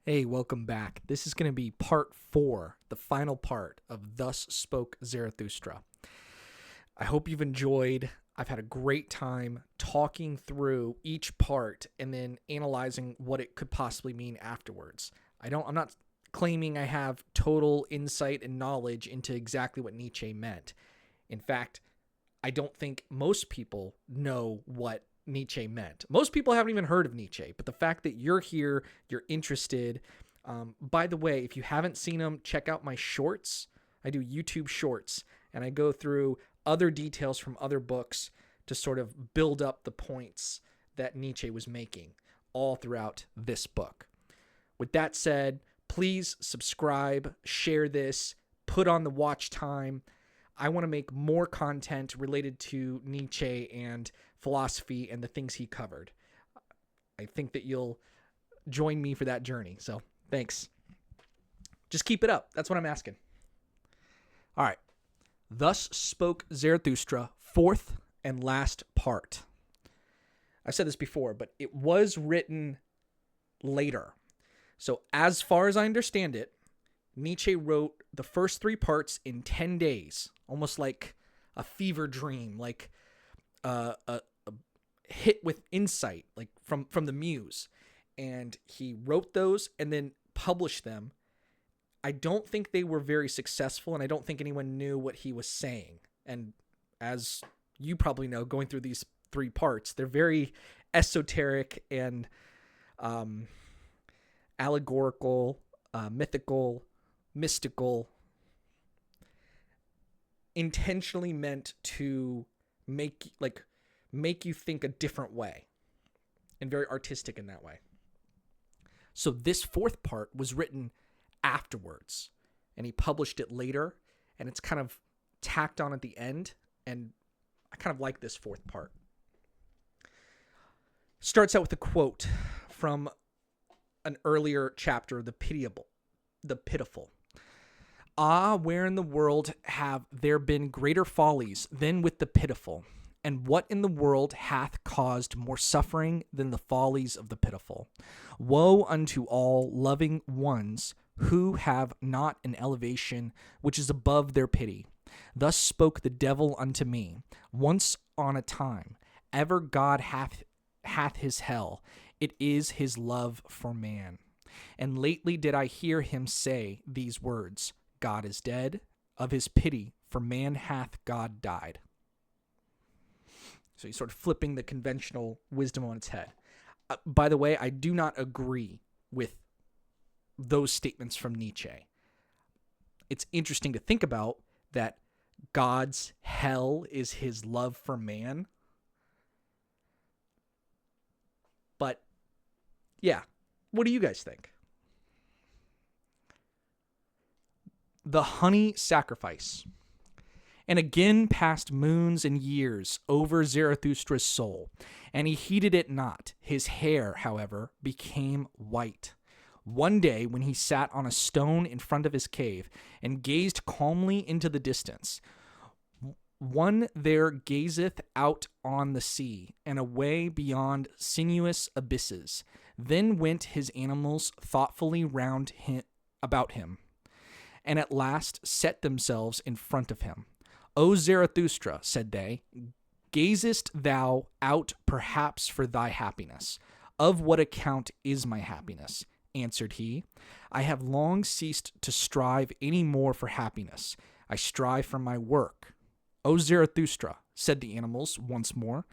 Hey, welcome back. This is going to be part 4, the final part of Thus Spoke Zarathustra. I hope you've enjoyed. I've had a great time talking through each part and then analyzing what it could possibly mean afterwards. I'm not claiming I have total insight and knowledge into exactly what Nietzsche meant. In fact, I don't think most people know what Nietzsche meant. Most people haven't even heard of Nietzsche, but the fact that you're here, you're interested. By the way, if you haven't seen them, check out my shorts. I do YouTube shorts, and I go through other details from other books to sort of build up the points that Nietzsche was making all throughout this book. With that said, please subscribe, share this, put on the watch time. I want to make more content related to Nietzsche and philosophy and the things he covered. I think that you'll join me for that journey. So thanks. Just keep it up. That's what I'm asking. All right. Thus Spoke Zarathustra, fourth and last part. I've said this before, but it was written later. So as far as I understand it, Nietzsche wrote the first 3 parts in 10 days, almost like a fever dream, like a hit with insight, like from the muse. And he wrote those and then published them. I don't think they were very successful, and I don't think anyone knew what he was saying. And as you probably know, going through these 3 parts, they're very esoteric and allegorical, mythical, mystical, intentionally meant to make you think a different way, and very artistic in that way. So this 4th part was written afterwards, and he published it later, and it's kind of tacked on at the end, and I kind of like this 4th part. Starts out with a quote from an earlier chapter, the pitiful. Ah, where in the world have there been greater follies than with the pitiful? And what in the world hath caused more suffering than the follies of the pitiful? Woe unto all loving ones who have not an elevation which is above their pity. Thus spoke the devil unto me. Once on a time, ever God hath his hell. It is his love for man. And lately did I hear him say these words, God is dead, of his pity for man hath God died. So he's sort of flipping the conventional wisdom on its head. By the way, I do not agree with those statements from Nietzsche. It's interesting to think about that God's hell is his love for man. But yeah, what do you guys think? The honey sacrifice. And again passed moons and years over Zarathustra's soul, and he heeded it not. His hair, however, became white. One day, when he sat on a stone in front of his cave and gazed calmly into the distance, one there gazeth out on the sea, and away beyond sinuous abysses. Then went his animals thoughtfully round him, about him, and at last set themselves in front of him. O Zarathustra, said they, gazest thou out perhaps for thy happiness? Of what account is my happiness? Answered he. I have long ceased to strive any more for happiness. I strive for my work. O Zarathustra, said the animals once more,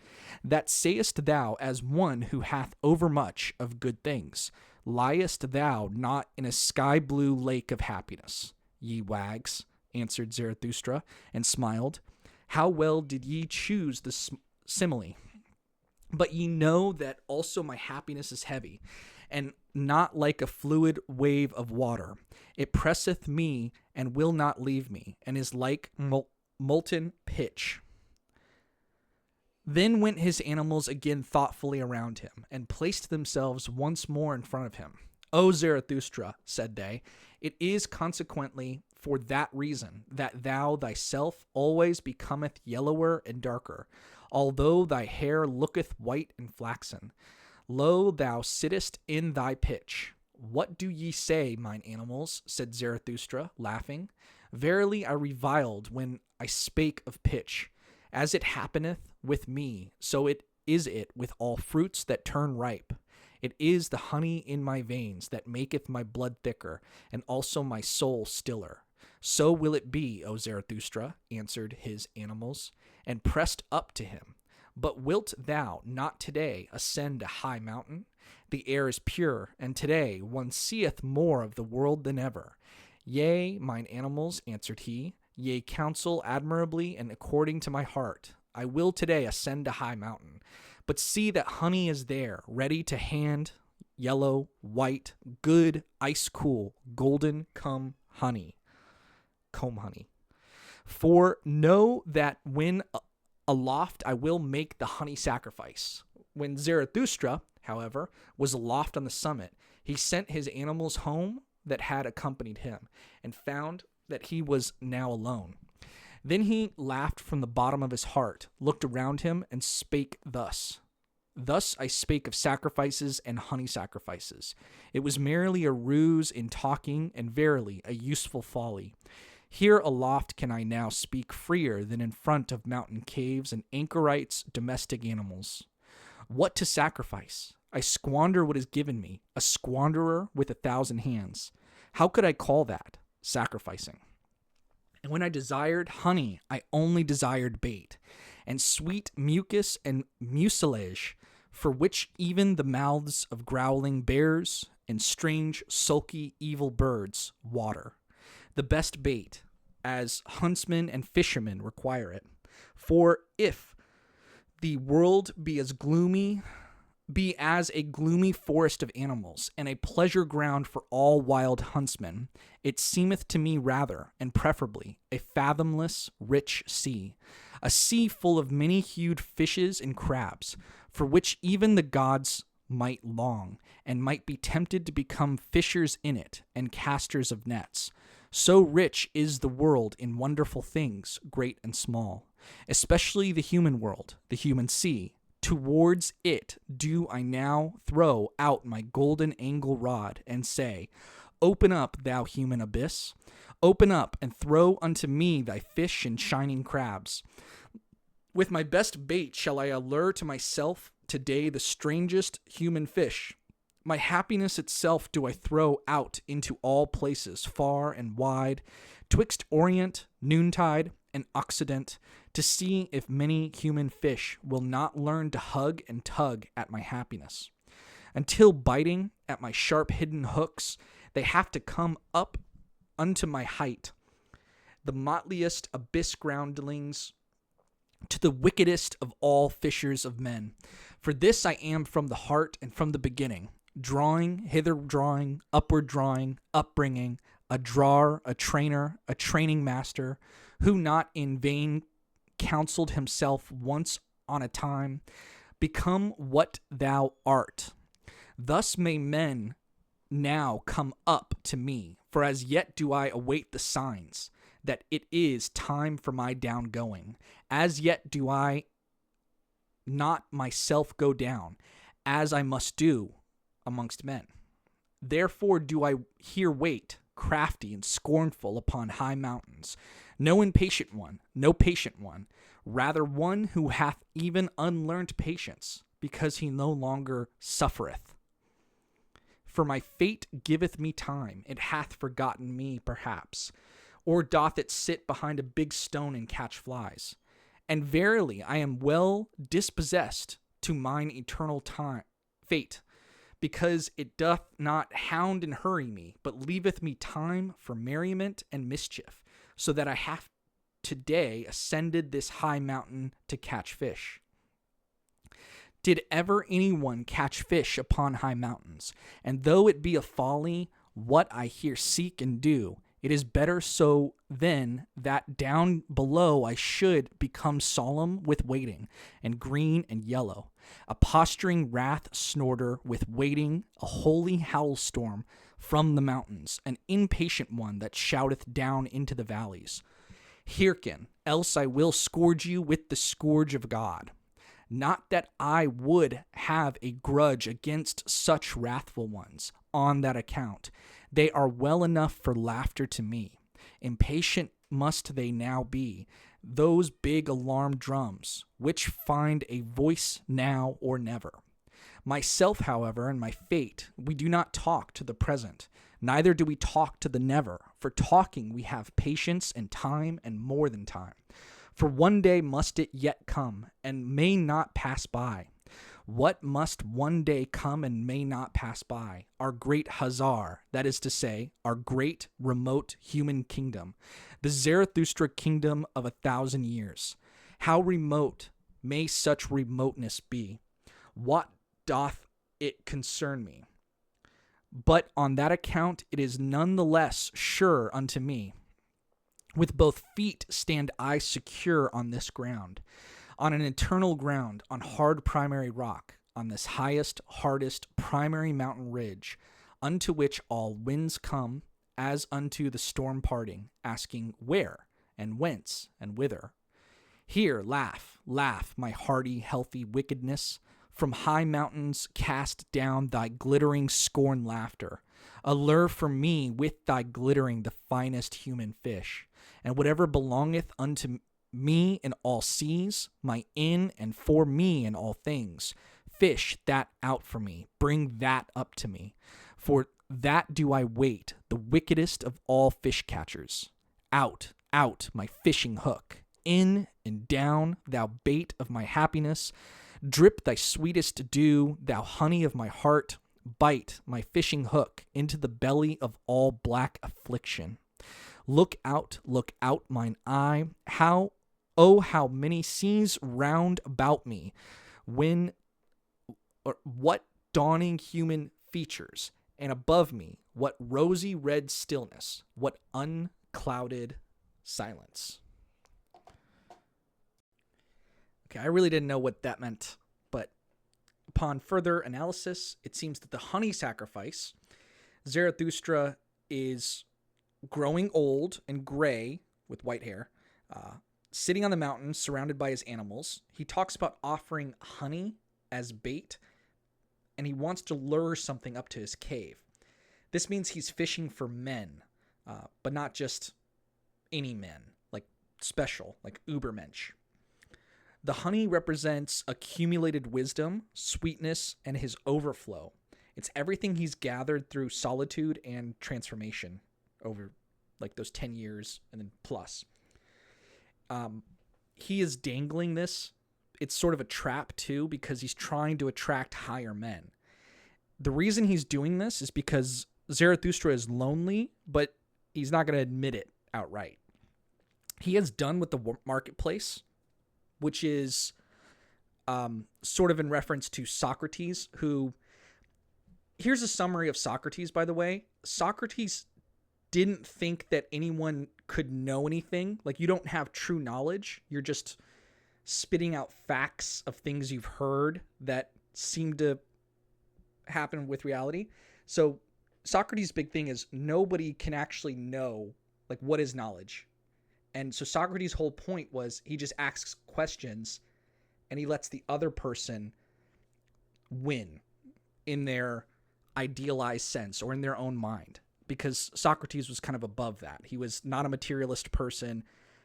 that sayest thou as one who hath overmuch of good things. Liest thou not in a sky-blue lake of happiness? Ye wags, answered Zarathustra, and smiled. How well did ye choose the simile? But ye know that also my happiness is heavy, and not like a fluid wave of water. It presseth me and will not leave me, and is like molten pitch. Then went his animals again thoughtfully around him, and placed themselves once more in front of him. O Zarathustra, said they, it is consequently for that reason that thou thyself always becometh yellower and darker, although thy hair looketh white and flaxen. Lo, thou sittest in thy pitch. "What do ye say, mine animals?" said Zarathustra, laughing. "Verily I reviled when I spake of pitch. As it happeneth with me, so it is it with all fruits that turn ripe. It is the honey in my veins that maketh my blood thicker, and also my soul stiller. So will it be, O Zarathustra," answered his animals, and pressed up to him. "But wilt thou not today ascend a high mountain? The air is pure, and today one seeth more of the world than ever." "Yea, mine animals," answered he, "ye counsel admirably and according to my heart. I will today ascend a high mountain. But see that honey is there, ready to hand, yellow, white, good, ice cool, golden, comb honey. For know that when aloft I will make the honey sacrifice." When Zarathustra, however, was aloft on the summit, he sent his animals home that had accompanied him, and found that he was now alone. Then he laughed from the bottom of his heart, looked around him, and spake thus. "Thus I spake of sacrifices and honey sacrifices. It was merely a ruse in talking, and verily a useful folly. Here aloft can I now speak freer than in front of mountain caves and anchorites, domestic animals. What to sacrifice? I squander what is given me, a squanderer with 1,000 hands. How could I call that sacrificing? And when I desired honey, I only desired bait, and sweet mucus and mucilage, for which even the mouths of growling bears and strange, sulky, evil birds water. The best bait, as huntsmen and fishermen require it. For if the world be as a gloomy forest of animals, and a pleasure ground for all wild huntsmen, it seemeth to me rather, and preferably, a fathomless, rich sea, a sea full of many-hued fishes and crabs, for which even the gods might long, and might be tempted to become fishers in it, and casters of nets. So rich is the world in wonderful things, great and small, especially the human world, the human sea. Towards it do I now throw out my golden angle rod, and say, Open up, thou human abyss. Open up, and throw unto me thy fish and shining crabs. With my best bait shall I allure to myself today the strangest human fish. My happiness itself do I throw out into all places, far and wide, twixt Orient, noontide, and Occident, to see if many human fish will not learn to hug and tug at my happiness. Until biting at my sharp hidden hooks, they have to come up unto my height, the motliest abyss groundlings, to the wickedest of all fishers of men. For this I am from the heart and from the beginning, drawing, hither drawing, upward drawing, upbringing, a drawer, a trainer, a training master, who not in vain counseled himself once on a time, become what thou art. Thus may men now come up to me, for as yet do I await the signs that it is time for my downgoing. As yet do I not myself go down, as I must do amongst men. Therefore do I here wait, crafty and scornful, upon high mountains. No impatient one, no patient one, rather one who hath even unlearned patience, because he no longer suffereth. For my fate giveth me time, it hath forgotten me perhaps, or doth it sit behind a big stone and catch flies? And verily I am well dispossessed to mine eternal fate, because it doth not hound and hurry me, but leaveth me time for merriment and mischief, so that I have today ascended this high mountain to catch fish. Did ever anyone catch fish upon high mountains? And though it be a folly, what I here seek and do, it is better so than that down below I should become solemn with waiting, and green and yellow, a posturing wrath snorter with waiting, a holy howlstorm from the mountains, an impatient one that shouteth down into the valleys. Hearken, else I will scourge you with the scourge of God. Not that I would have a grudge against such wrathful ones, on that account. They are well enough for laughter to me. Impatient must they now be, those big alarm drums, which find a voice now or never. Myself, however, and my fate, we do not talk to the present, neither do we talk to the never. For talking we have patience and time and more than time. For one day must it yet come, and may not pass by. What must one day come and may not pass by? Our great Hazar, that is to say, our great remote human kingdom, the Zarathustra kingdom of 1,000 years. How remote may such remoteness be? What doth it concern me? But on that account it is none the less sure unto me. With both feet stand I secure on this ground, on an eternal ground, on hard primary rock, on this highest, hardest primary mountain ridge, unto which all winds come, as unto the storm parting, asking where, and whence, and whither. Here laugh, laugh, my hearty, healthy wickedness. From high mountains cast down thy glittering scorn laughter. Allure for me with thy glittering the finest human fish, and whatever belongeth unto me in all seas, my in and for me in all things. Fish that out for me, bring that up to me. For that do I wait, the wickedest of all fish catchers. Out, out, my fishing hook. In and down, thou bait of my happiness. Drip thy sweetest dew, thou honey of my heart. Bite, my fishing hook, into the belly of all black affliction. Look out, mine eye. How, oh, how many seas round about me. What dawning human features, and above me, what rosy red stillness, what unclouded silence. Okay, I really didn't know what that meant, but upon further analysis, it seems that the honey sacrifice, Zarathustra is growing old and gray with white hair, sitting on the mountain surrounded by his animals. He talks about offering honey as bait, and he wants to lure something up to his cave. This means he's fishing for men, but not just any men, like special, like Ubermensch. The honey represents accumulated wisdom, sweetness, and his overflow. It's everything he's gathered through solitude and transformation over like those 10 years and then plus. He is dangling this. It's sort of a trap too, because he's trying to attract higher men. The reason he's doing this is because Zarathustra is lonely, but he's not going to admit it outright. He has done with the marketplace, which is sort of in reference to Socrates, who... Here's a summary of Socrates, by the way. Socrates didn't think that anyone could know anything. Like, you don't have true knowledge. You're just spitting out facts of things you've heard that seem to happen with reality. So Socrates' big thing is nobody can actually know, like, what is knowledge. And so Socrates' whole point was he just asks questions and he lets the other person win in their idealized sense or in their own mind, because Socrates was kind of above that. He was not a materialist person.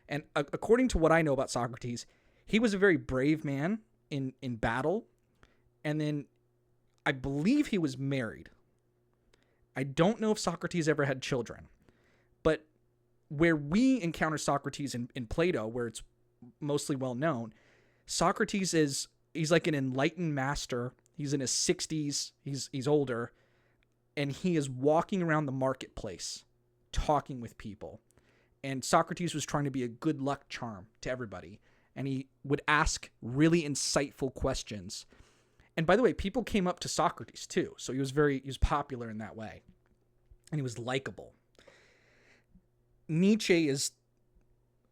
And according to what I know about Socrates, he was a very brave man in battle. And then I believe he was married. I don't know if Socrates ever had children, but where we encounter Socrates in Plato, where it's mostly well known, Socrates he's like an enlightened master. He's in his 60s. He's older, and he is walking around the marketplace talking with people. And Socrates was trying to be a good luck charm to everybody, and he would ask really insightful questions. And by the way, people came up to Socrates too, so he was popular in that way, and he was likable. Nietzsche is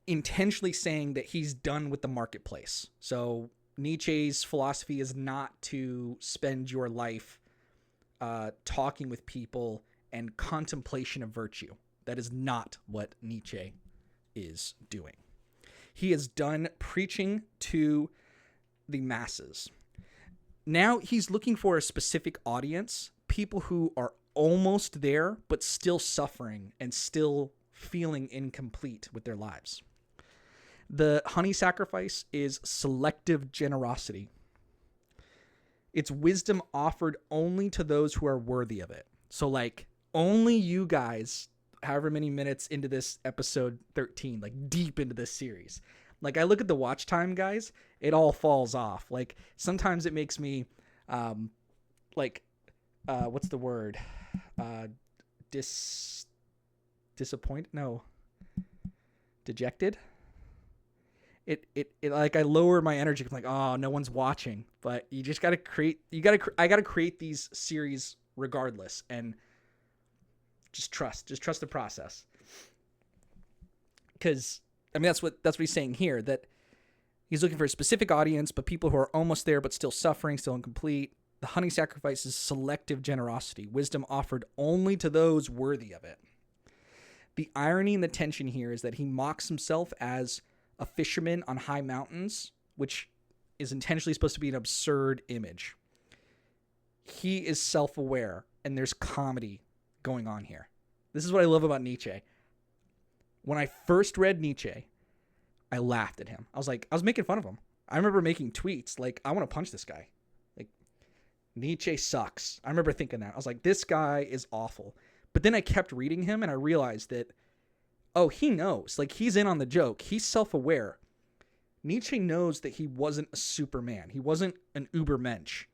intentionally saying that he's done with the marketplace. So Nietzsche's philosophy is not to spend your life talking with people and contemplation of virtue. That is not what Nietzsche is doing. He is done preaching to the masses. Now he's looking for a specific audience, people who are almost there, but still suffering and still feeling incomplete with their lives. The honey sacrifice is selective generosity. It's wisdom offered only to those who are worthy of it. So like only you guys, however many minutes into this episode 13, like deep into this series. Like I look at the watch time, guys, it all falls off. Like sometimes it makes me what's the word? Disappointed? No. Dejected? It like I lower my energy. I'm like, oh, no one's watching. But you just gotta create. I gotta create these series regardless, and just trust the process. Because I mean, that's what he's saying here. That he's looking for a specific audience, but people who are almost there but still suffering, still incomplete. The honey sacrifice is selective generosity, wisdom offered only to those worthy of it. The irony and the tension here is that he mocks himself as a fisherman on high mountains, which is intentionally supposed to be an absurd image. He is self-aware, and there's comedy going on here. This is what I love about Nietzsche. When I first read Nietzsche, I laughed at him. I was making fun of him. I remember making tweets like, I want to punch this guy. Like, Nietzsche sucks. I remember thinking that. I was like, this guy is awful. But then I kept reading him, and I realized that oh, he knows. Like, he's in on the joke. He's self-aware. Nietzsche knows that he wasn't a Superman. He wasn't an Ubermensch.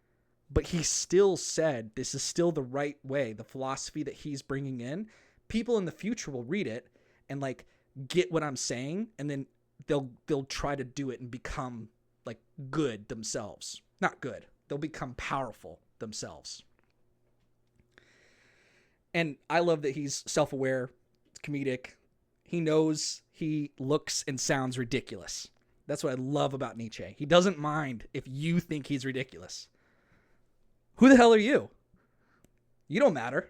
But he still said this is still the right way, the philosophy that he's bringing in. People in the future will read it and, like, get what I'm saying, and then they'll try to do it and become, like, good themselves. Not good. They'll become powerful themselves. And I love that he's self-aware, comedic. He knows he looks and sounds ridiculous. That's what I love about Nietzsche. He doesn't mind if you think he's ridiculous. Who the hell are you? You don't matter.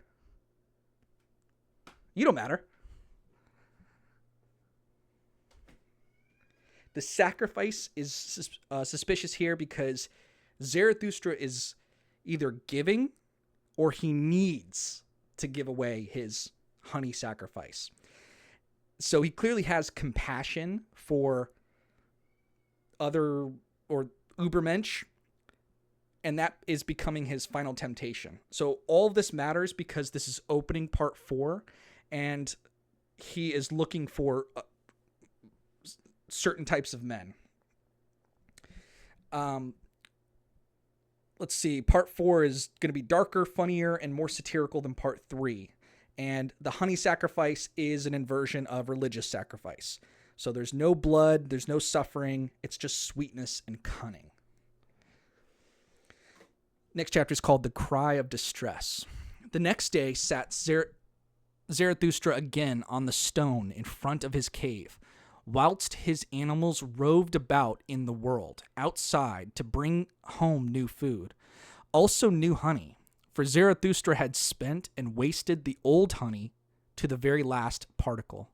You don't matter. The sacrifice is suspicious here because Zarathustra is either giving or he needs to give away his honey sacrifice. So he clearly has compassion for other or Ubermensch, and that is becoming his final temptation. So all of this matters because this is opening part 4, and he is looking for certain types of men. Let's see. Part 4 is going to be darker, funnier, and more satirical than part 3. And the honey sacrifice is an inversion of religious sacrifice. So there's no blood, there's no suffering, it's just sweetness and cunning. Next chapter is called The Cry of Distress. The next day sat Zarathustra again on the stone in front of his cave, whilst his animals roved about in the world, outside, to bring home new food, also new honey. For Zarathustra had spent and wasted the old honey to the very last particle.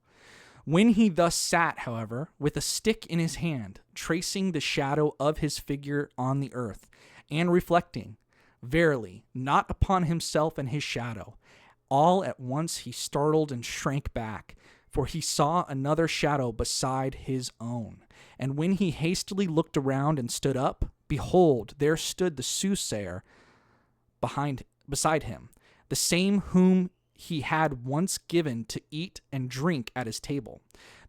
When he thus sat, however, with a stick in his hand, tracing the shadow of his figure on the earth, and reflecting, verily, not upon himself and his shadow, all at once he startled and shrank back, for he saw another shadow beside his own. And when he hastily looked around and stood up, behold, there stood the soothsayer beside him, the same whom he had once given to eat and drink at his table,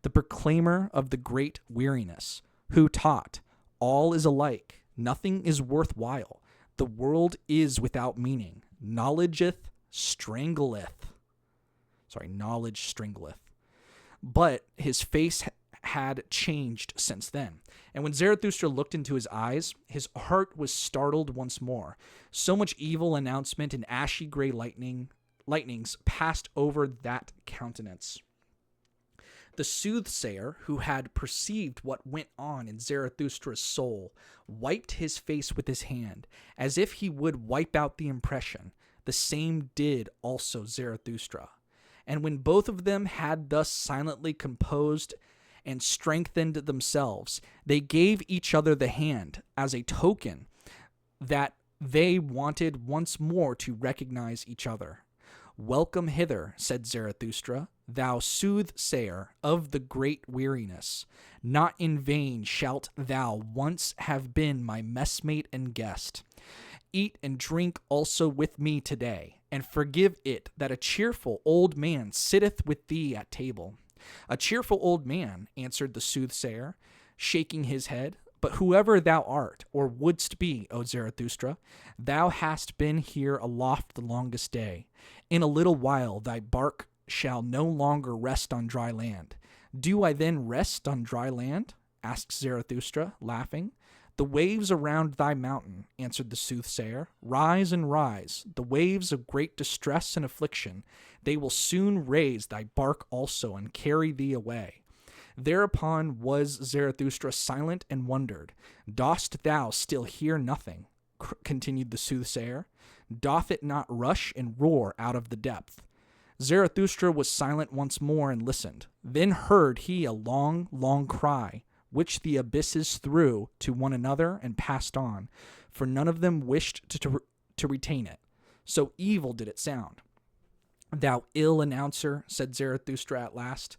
the proclaimer of the great weariness, who taught, all is alike, nothing is worthwhile, the world is without meaning, knowledge strangleth. But his face had changed since then. And when Zarathustra looked into his eyes, his heart was startled once more. So much evil announcement and ashy gray lightnings passed over that countenance. The soothsayer, who had perceived what went on in Zarathustra's soul, wiped his face with his hand, as if he would wipe out the impression. The same did also Zarathustra. And when both of them had thus silently composed and strengthened themselves, they gave each other the hand as a token that they wanted once more to recognize each other. "Welcome hither," said Zarathustra, "thou soothsayer of the great weariness. Not in vain shalt thou once have been my messmate and guest. Eat and drink also with me today, and forgive it that a cheerful old man sitteth with thee at table." "A cheerful old man," answered the soothsayer, shaking his head. "But whoever thou art, or wouldst be, O Zarathustra, thou hast been here aloft the longest day. In a little while thy bark shall no longer rest on dry land." "Do I then rest on dry land?" asked Zarathustra, laughing. "The waves around thy mountain," answered the soothsayer, "rise and rise, the waves of great distress and affliction. They will soon raise thy bark also and carry thee away." Thereupon was Zarathustra silent and wondered. "Dost thou still hear nothing?" continued the soothsayer. "Doth it not rush and roar out of the depth?" Zarathustra was silent once more and listened. Then heard he a long, long cry, which the abysses threw to one another and passed on, for none of them wished to retain it. So evil did it sound. "Thou ill announcer," said Zarathustra at last,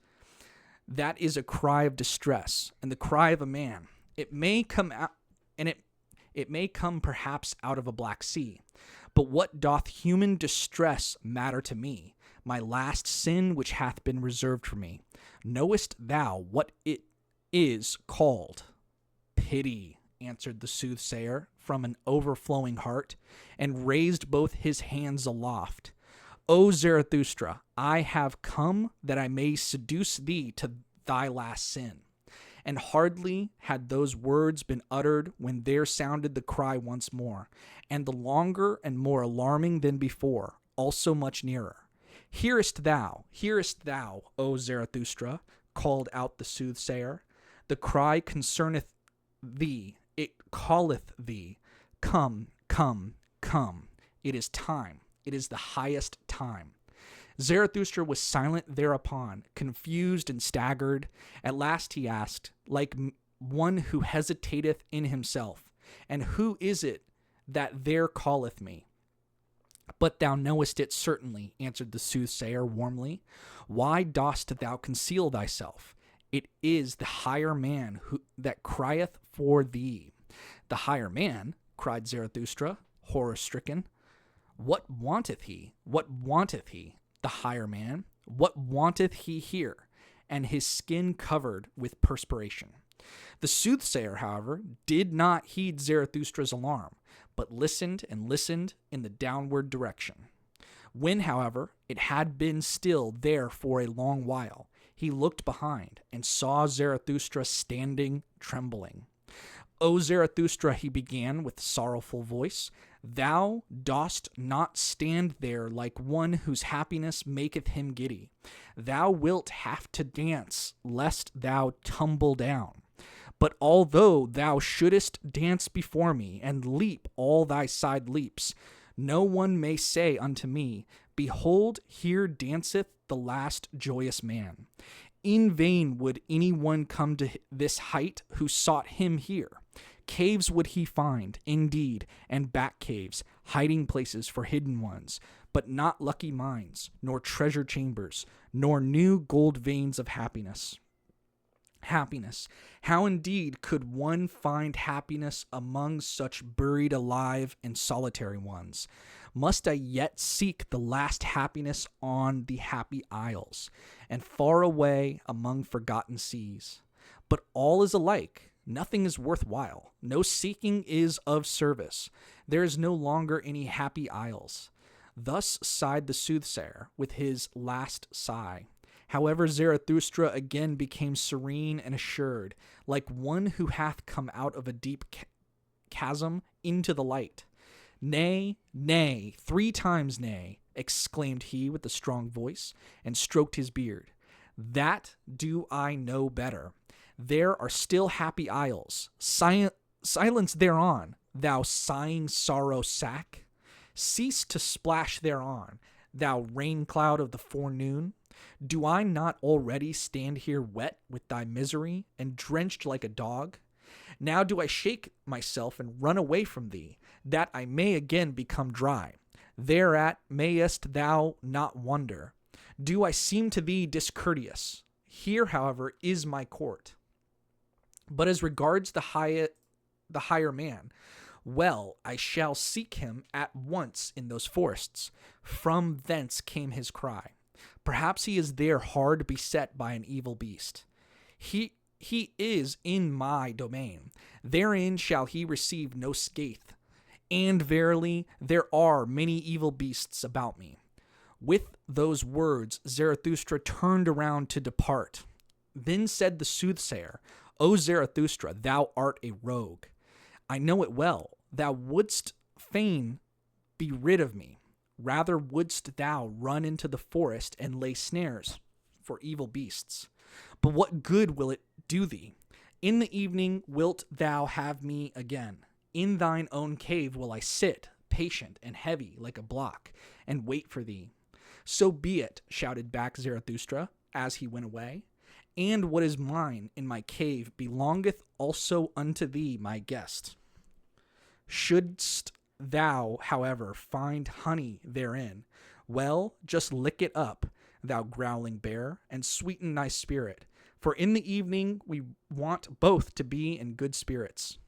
"that is a cry of distress, and the cry of a man. It may come out, and it may come perhaps out of a black sea. But what doth human distress matter to me, my last sin which hath been reserved for me? Knowest thou what it is called?" "Pity," answered the soothsayer from an overflowing heart, and raised both his hands aloft. "O Zarathustra, I have come that I may seduce thee to thy last sin." And hardly had those words been uttered when there sounded the cry once more, and the longer and more alarming than before, also much nearer. Hearest thou, O Zarathustra?" called out the soothsayer. "The cry concerneth thee, it calleth thee. Come, come, come. It is time. It is the highest time." Zarathustra was silent thereupon, confused and staggered. At last he asked, like one who hesitateth in himself, "And who is it that there calleth me?" "But thou knowest it certainly," answered the soothsayer warmly. "Why dost thou conceal thyself? It is the higher man that crieth for thee." "The higher man?" cried Zarathustra, horror-stricken. "What wanteth he? What wanteth he? The higher man? What wanteth he here?" And his skin covered with perspiration. The soothsayer, however, did not heed Zarathustra's alarm, but listened and listened in the downward direction. When, however, it had been still there for a long while, he looked behind and saw Zarathustra standing trembling. "O Zarathustra," he began with sorrowful voice, "thou dost not stand there like one whose happiness maketh him giddy. Thou wilt have to dance, lest thou tumble down. But although thou shouldest dance before me, and leap all thy side leaps, no one may say unto me, Behold, here danceth the last joyous man. In vain would any one come to this height who sought him here. Caves would he find, indeed, and back caves, hiding places for hidden ones, but not lucky mines, nor treasure chambers, nor new gold veins of happiness. Happiness. How indeed could one find happiness among such buried alive and solitary ones? Must I yet seek the last happiness on the happy isles, and far away among forgotten seas? But all is alike. Nothing is worthwhile. No seeking is of service. There is no longer any happy isles. Thus sighed the soothsayer with his last sigh. However, Zarathustra again became serene and assured, like one who hath come out of a deep chasm into the light. "Nay, nay, 3 times nay," exclaimed he with a strong voice, and stroked his beard. "That do I know better. There are still happy isles. Silence thereon, thou sighing sorrow sack. Cease to splash thereon, thou rain cloud of the forenoon. Do I not already stand here wet with thy misery, and drenched like a dog? Now do I shake myself and run away from thee, that I may again become dry. Thereat mayest thou not wonder. Do I seem to thee discourteous? Here, however, is my court. But as regards the higher man, well, I shall seek him at once in those forests. From thence came his cry. Perhaps he is there hard beset by an evil beast. He is in my domain. Therein shall he receive no scathe. And verily, there are many evil beasts about me. With those words, Zarathustra turned around to depart. Then said the soothsayer, O Zarathustra, thou art a rogue. I know it well. Thou wouldst fain be rid of me. Rather wouldst thou run into the forest and lay snares for evil beasts. But what good will it do thee? In the evening wilt thou have me again. In thine own cave will I sit, patient and heavy like a block, and wait for thee. So be it, shouted back Zarathustra as he went away. And what is mine in my cave belongeth also unto thee, my guest. Shouldst thou, however, find honey therein, well, just lick it up, thou growling bear, and sweeten thy spirit. For in the evening we want both to be in good spirits.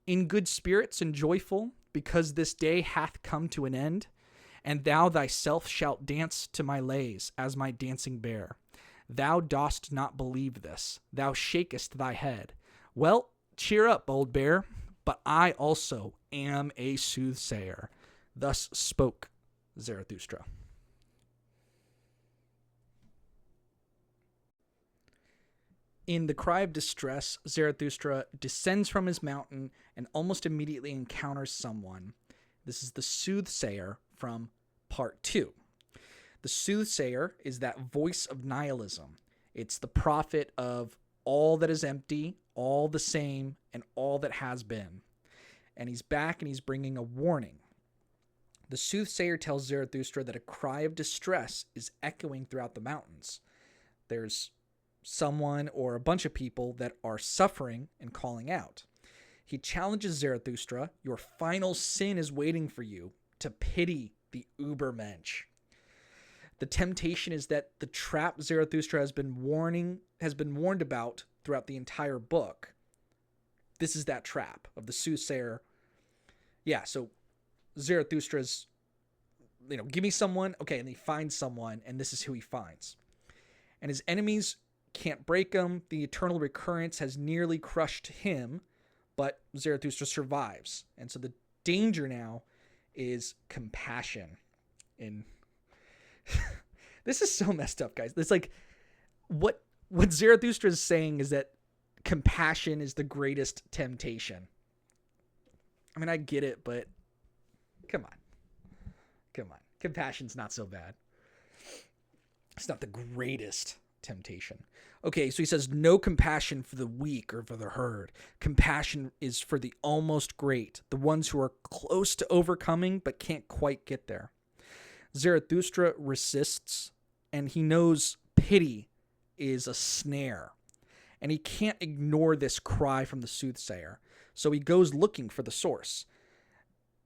In good spirits and joyful, because this day hath come to an end, and thou thyself shalt dance to my lays as my dancing bear. Thou dost not believe this. Thou shakest thy head. Well, cheer up, old bear. But I also am a soothsayer. Thus spoke Zarathustra. In the cry of distress, Zarathustra descends from his mountain and almost immediately encounters someone. This is the soothsayer from part 2. The soothsayer is that voice of nihilism. It's the prophet of all that is empty, all the same, and all that has been. And he's back and he's bringing a warning. The soothsayer tells Zarathustra that a cry of distress is echoing throughout the mountains. There's someone or a bunch of people that are suffering and calling out. He challenges Zarathustra, your final sin is waiting for you, to pity the Ubermensch. The temptation is that the trap Zarathustra has been warned about throughout the entire book. This is that trap of the soothsayer. Yeah, so Zarathustra's, give me someone, okay, and he finds someone, and this is who he finds. And his enemies can't break him. The eternal recurrence has nearly crushed him, but Zarathustra survives. And so the danger now is compassion. This is so messed up, guys. It's like what Zarathustra is saying is that compassion is the greatest temptation. I mean, I get it, but come on. Compassion's not so bad. It's not the greatest temptation. Okay, so he says no compassion for the weak or for the herd. Compassion is for the almost great, the ones who are close to overcoming but can't quite get there. Zarathustra resists, and he knows pity is a snare. And he can't ignore this cry from the soothsayer. So he goes looking for the source.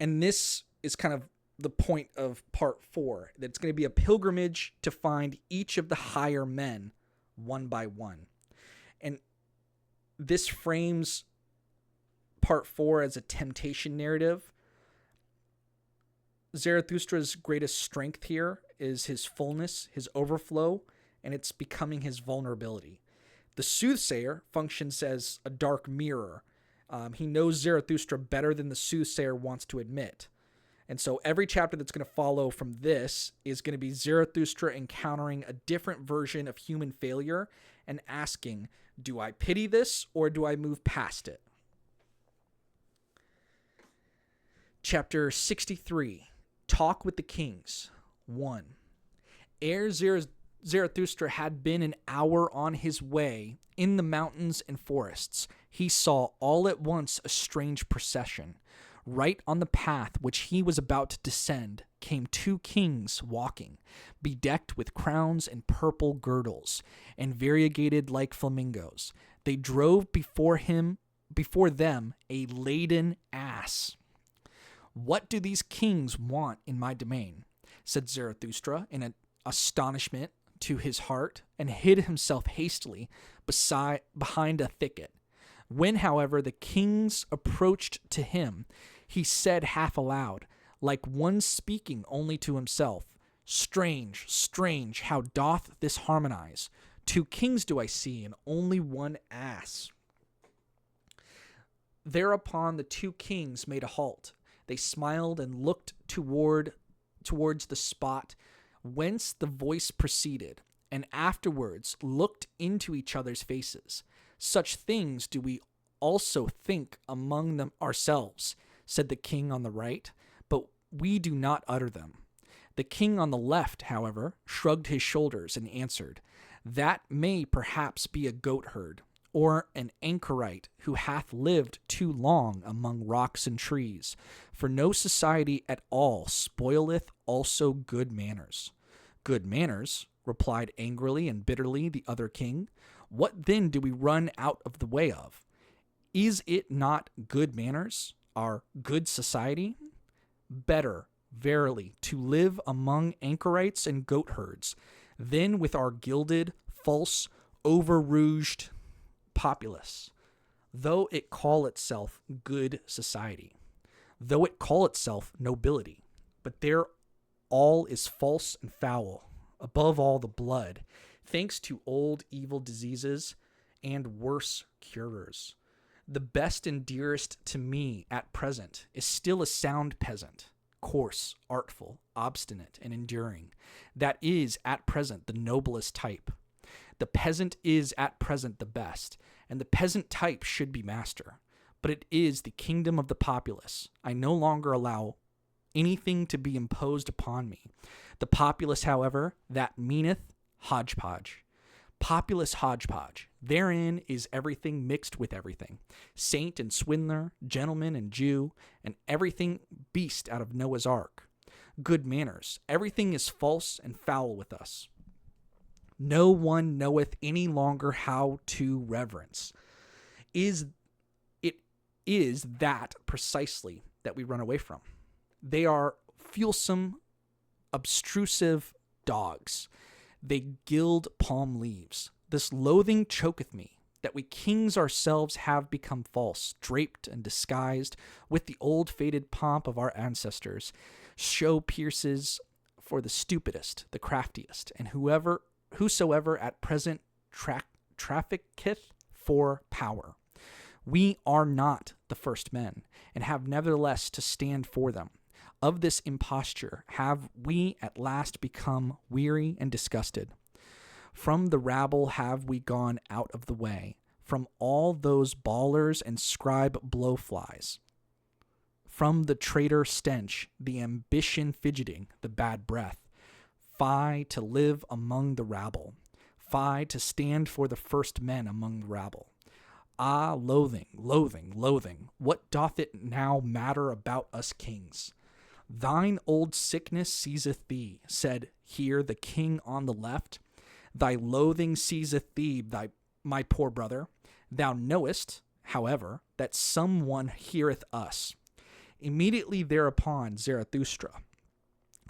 And this is kind of the point of part 4. That it's going to be a pilgrimage to find each of the higher men one by one. And this frames part 4 as a temptation narrative. Zarathustra's greatest strength here is his fullness, his overflow, and it's becoming his vulnerability. The soothsayer functions as a dark mirror. He knows Zarathustra better than the soothsayer wants to admit. And so every chapter that's going to follow from this is going to be Zarathustra encountering a different version of human failure and asking, do I pity this or do I move past it? Chapter 63, Talk with the Kings, 1. Ere Zarathustra had been an hour on his way in the mountains and forests, he saw all at once a strange procession. Right on the path which he was about to descend came 2 kings walking, bedecked with crowns and purple girdles, and variegated like flamingos. They drove before them a laden ass. What do these kings want in my domain? Said Zarathustra in an astonishment to his heart, and hid himself hastily behind a thicket. When, however, the kings approached to him, he said half aloud, like one speaking only to himself, Strange, strange, how doth this harmonize? 2 kings do I see, and only one ass. Thereupon the 2 kings made a halt. They smiled and looked towards the spot whence the voice proceeded, and afterwards looked into each other's faces. Such things do we also think among them ourselves, said the king on the right, but we do not utter them. The king on the left, however, shrugged his shoulders and answered, That may perhaps be a goatherd, or an anchorite who hath lived too long among rocks and trees, for no society at all spoileth also good manners. Good manners, replied angrily and bitterly the other king. What then do we run out of the way of? Is it not good manners, our good society? Better, verily, to live among anchorites and goatherds than with our gilded, false, over-rouged populace, though it call itself good society, though it call itself nobility. But there all is false and foul, above all the blood, thanks to old evil diseases and worse curers. The best and dearest to me at present is still a sound peasant, coarse, artful, obstinate, and enduring. That is at present the noblest type. The peasant is at present the best, and the peasant type should be master. But it is the kingdom of the populace. I no longer allow anything to be imposed upon me. The populace, however, that meaneth hodgepodge. Populace hodgepodge. Therein is everything mixed with everything. Saint and swindler, gentleman and Jew, and everything beast out of Noah's ark. Good manners. Everything is false and foul with us. No one knoweth any longer how to reverence. It is that precisely that we run away from. They are fulsome, obtrusive dogs. They gild palm leaves. This loathing choketh me, that we kings ourselves have become false, draped and disguised with the old faded pomp of our ancestors, show pierces for the stupidest, the craftiest, and whosoever at present trafficketh for power. We are not the first men, and have nevertheless to stand for them. Of this imposture have we at last become weary and disgusted. From the rabble have we gone out of the way, from all those bawlers and scribe blowflies, from the traitor stench, the ambition fidgeting, the bad breath. Fie to live among the rabble, fie to stand for the first men among the rabble. Ah, loathing, loathing, loathing, what doth it now matter about us kings? Thine old sickness seizeth thee, said here the king on the left. Thy loathing seizeth thee, my poor brother. Thou knowest, however, that someone heareth us. Immediately thereupon Zarathustra,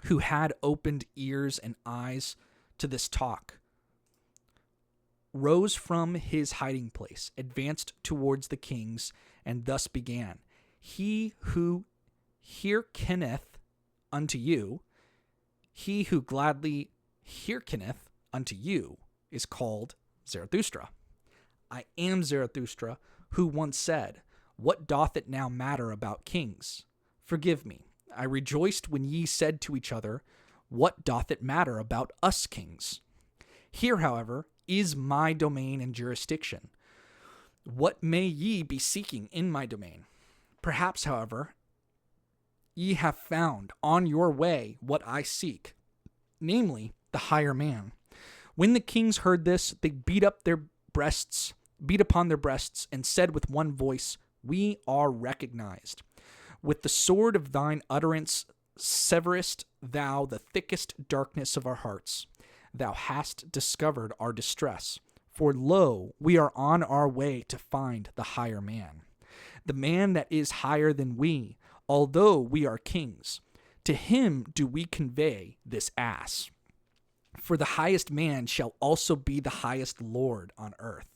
who had opened ears and eyes to this talk, rose from his hiding place, advanced towards the kings, and thus began. He who hearkeneth unto you, he who gladly hearkeneth unto you, is called Zarathustra. I am Zarathustra, who once said, What doth it now matter about kings? Forgive me. I rejoiced when ye said to each other, What doth it matter about us kings? Here, however, is my domain and jurisdiction. What may ye be seeking in my domain? Perhaps, however, ye have found on your way what I seek, namely the higher man. When the kings heard this, they beat upon their breasts, and said with one voice, We are recognized. With the sword of thine utterance severest thou the thickest darkness of our hearts. Thou hast discovered our distress. For lo, we are on our way to find the higher man. The man that is higher than we, although we are kings. To him do we convey this ass. For the highest man shall also be the highest lord on earth.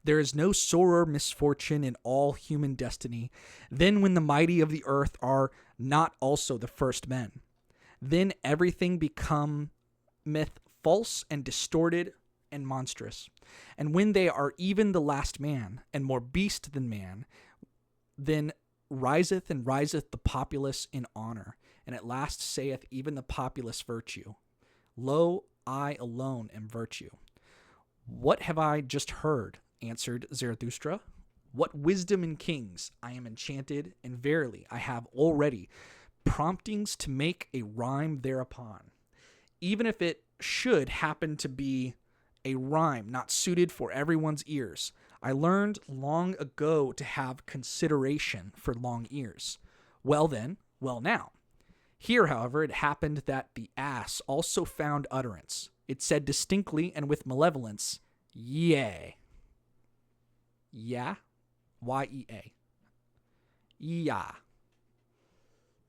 There is no sorer misfortune in all human destiny than when the mighty of the earth are not also the first men. Then everything becometh false and distorted and monstrous. And when they are even the last man, and more beast than man, then riseth and riseth the populace in honor, and at last saith even the populace virtue. Lo, I alone am virtue. What have I just heard? Answered Zarathustra. What wisdom in kings! I am enchanted, and verily I have already promptings to make a rhyme thereupon, even if it should happen to be a rhyme not suited for everyone's ears. I learned long ago to have consideration for long ears. Well then, well now. Here, however, it happened that the ass also found utterance. It said distinctly and with malevolence, Yea. Yeah? Y-E-A. Yeah. I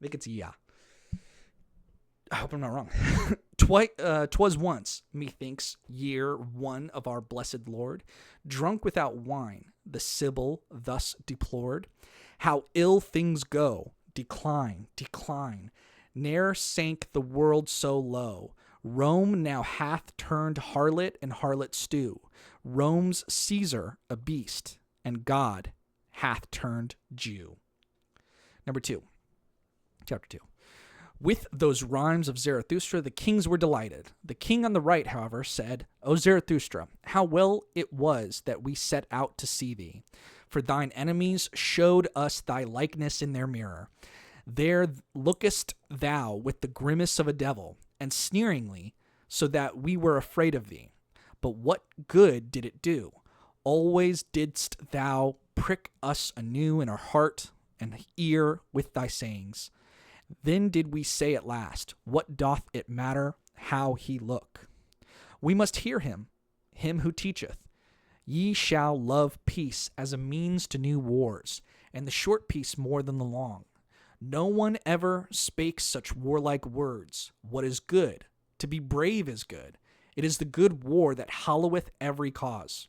think it's yeah. I hope I'm not wrong. 'Twas once, methinks, year one of our blessed Lord, drunk without wine, the Sibyl thus deplored, how ill things go, decline, decline, ne'er sank the world so low. Rome now hath turned harlot and harlot stew. Rome's Caesar a beast, and God hath turned Jew. Number 2. Chapter 2. With those rhymes of Zarathustra, the kings were delighted. The king on the right, however, said, O Zarathustra, how well it was that we set out to see thee. For thine enemies showed us thy likeness in their mirror. There lookest thou with the grimace of a devil, and sneeringly, so that we were afraid of thee. But what good did it do? Always didst thou prick us anew in our heart and ear with thy sayings. Then did we say at last, what doth it matter how he look? We must hear him who teacheth. Ye shall love peace as a means to new wars, and the short peace more than the long. No one ever spake such warlike words. What is good? To be brave is good. It is the good war that halloweth every cause.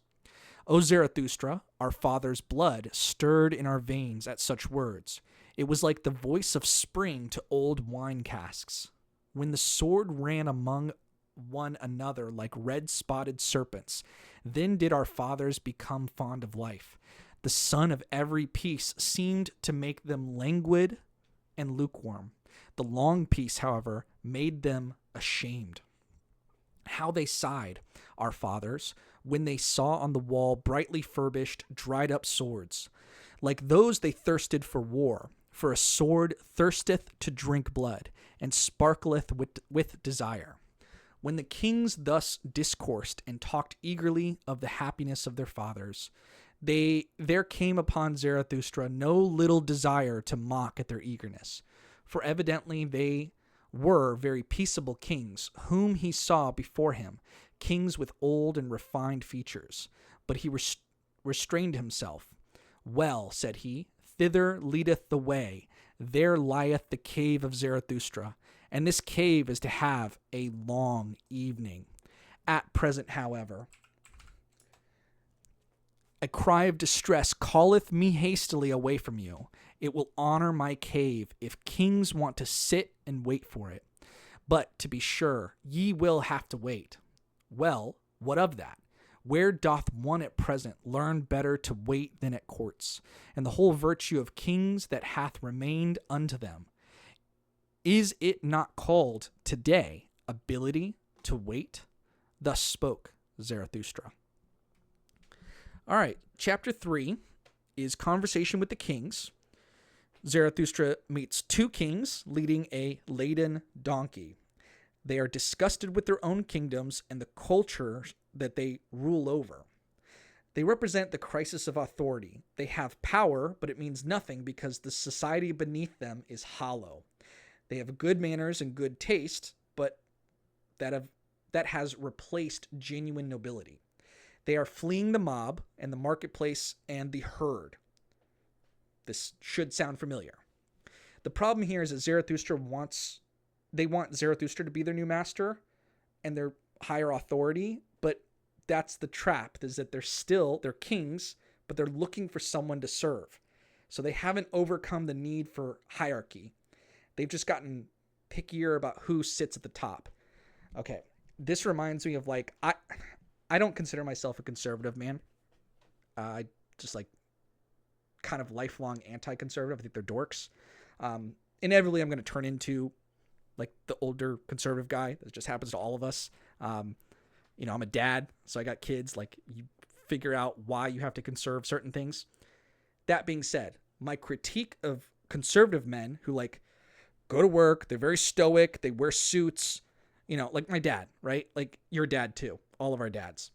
O Zarathustra, our father's blood stirred in our veins at such words. It was like the voice of spring to old wine casks. When the sword ran among one another like red-spotted serpents, then did our fathers become fond of life. The sun of every peace seemed to make them languid and lukewarm. The long peace, however, made them ashamed. How they sighed, our fathers, when they saw on the wall brightly furbished, dried-up swords. Like those they thirsted for war, for a sword thirsteth to drink blood, and sparkleth with desire. When the kings thus discoursed and talked eagerly of the happiness of their fathers, there came upon Zarathustra no little desire to mock at their eagerness, for evidently they were very peaceable kings, whom he saw before him, kings with old and refined features. But he restrained himself. Well, said he, thither leadeth the way, there lieth the cave of Zarathustra, and this cave is to have a long evening. At present, however, a cry of distress calleth me hastily away from you. It will honor my cave if kings want to sit and wait for it. But, to be sure, ye will have to wait. Well, what of that? Where doth one at present learn better to wait than at courts, and the whole virtue of kings that hath remained unto them? Is it not called today ability to wait? Thus spoke Zarathustra. All right, chapter 3 is conversation with the kings. Zarathustra meets two kings leading a laden donkey. They are disgusted with their own kingdoms and the culture that they rule over. They represent the crisis of authority. They have power, but it means nothing because the society beneath them is hollow. They have good manners and good taste, but that has replaced genuine nobility. They are fleeing the mob and the marketplace and the herd. This should sound familiar. The problem here is that they want Zarathustra to be their new master and their higher authority, but that's the trap, is that they're kings, but they're looking for someone to serve. So they haven't overcome the need for hierarchy. They've just gotten pickier about who sits at the top. Okay, this reminds me of I don't consider myself a conservative man. I just kind of lifelong anti-conservative. I think they're dorks. Inevitably, I'm going to turn into the older conservative guy. That just happens to all of us. I'm a dad, so I got kids. You figure out why you have to conserve certain things. That being said, my critique of conservative men who go to work, they're very stoic, they wear suits, like my dad, right? Your dad too, all of our dads.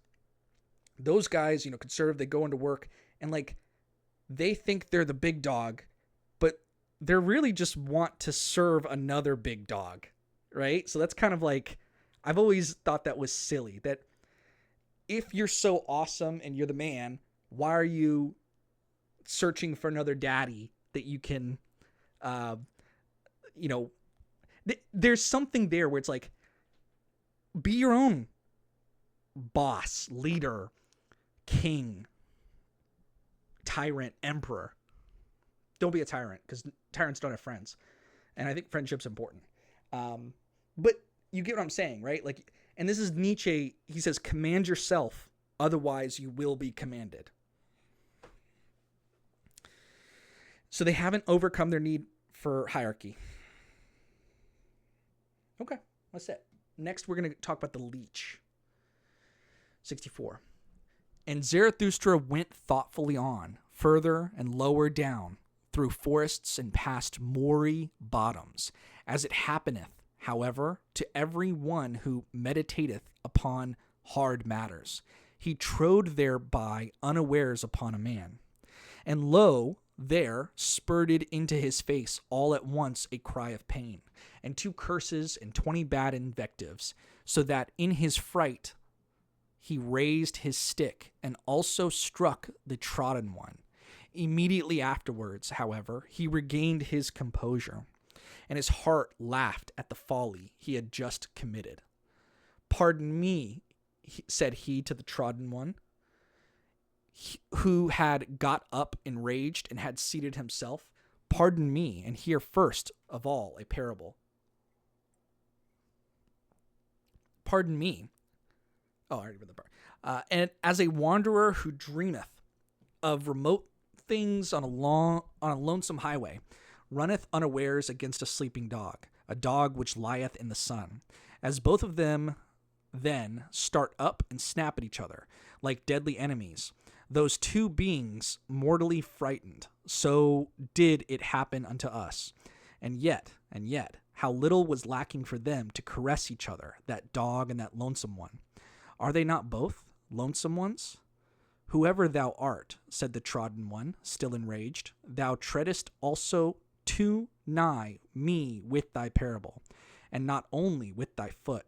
Those guys, conservative, they go into work and they think they're the big dog, but they really just want to serve another big dog, right? So that's kind of I've always thought that was silly, that if you're so awesome and you're the man, why are you searching for another daddy that you can, there's something there where it's be your own boss, leader, king, tyrant, emperor. Don't be a tyrant, because tyrants don't have friends. And I think friendship's important. But you get what I'm saying, right? And this is Nietzsche. He says, command yourself, otherwise you will be commanded. So they haven't overcome their need for hierarchy. Okay, that's it. Next, we're going to talk about the Leech. 64. And Zarathustra went thoughtfully on, further and lower down, through forests and past moory bottoms, as it happeneth, however, to every one who meditateth upon hard matters. He trode thereby unawares upon a man. And lo, there spurted into his face all at once a cry of pain, and 2 curses and 20 bad invectives, so that in his fright he raised his stick and also struck the trodden one. Immediately afterwards, however, he regained his composure, and his heart laughed at the folly he had just committed. Pardon me, said he to the trodden one, who had got up enraged and had seated himself. Pardon me, and hear first of all a parable. Pardon me. Oh, I already read the part. And as a wanderer who dreameth of remote things on a lonesome highway, runneth unawares against a sleeping dog, a dog which lieth in the sun, as both of them then start up and snap at each other, like deadly enemies, those 2 beings mortally frightened, so did it happen unto us. And yet, how little was lacking for them to caress each other, that dog and that lonesome one. Are they not both lonesome ones? Whoever thou art, said the trodden one, still enraged, thou treadest also too nigh me with thy parable, and not only with thy foot.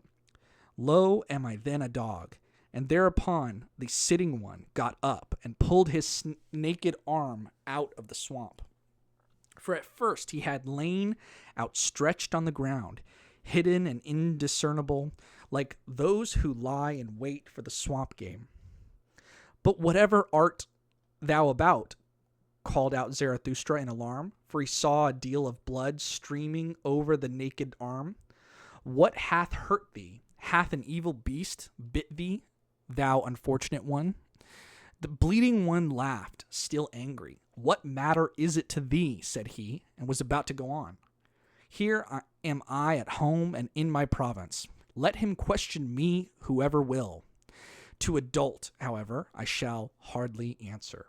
Lo, am I then a dog? And thereupon the sitting one got up and pulled his naked arm out of the swamp. For at first he had lain outstretched on the ground, hidden and indiscernible, like those who lie in wait for the swamp game. But whatever art thou about? Called out Zarathustra in alarm, for he saw a deal of blood streaming over the naked arm. What hath hurt thee? Hath an evil beast bit thee, thou unfortunate one? The bleeding one laughed, still angry. What matter is it to thee, said he, and was about to go on. Here am I at home and in my province. Let him question me whoever will. To adult, however, I shall hardly answer.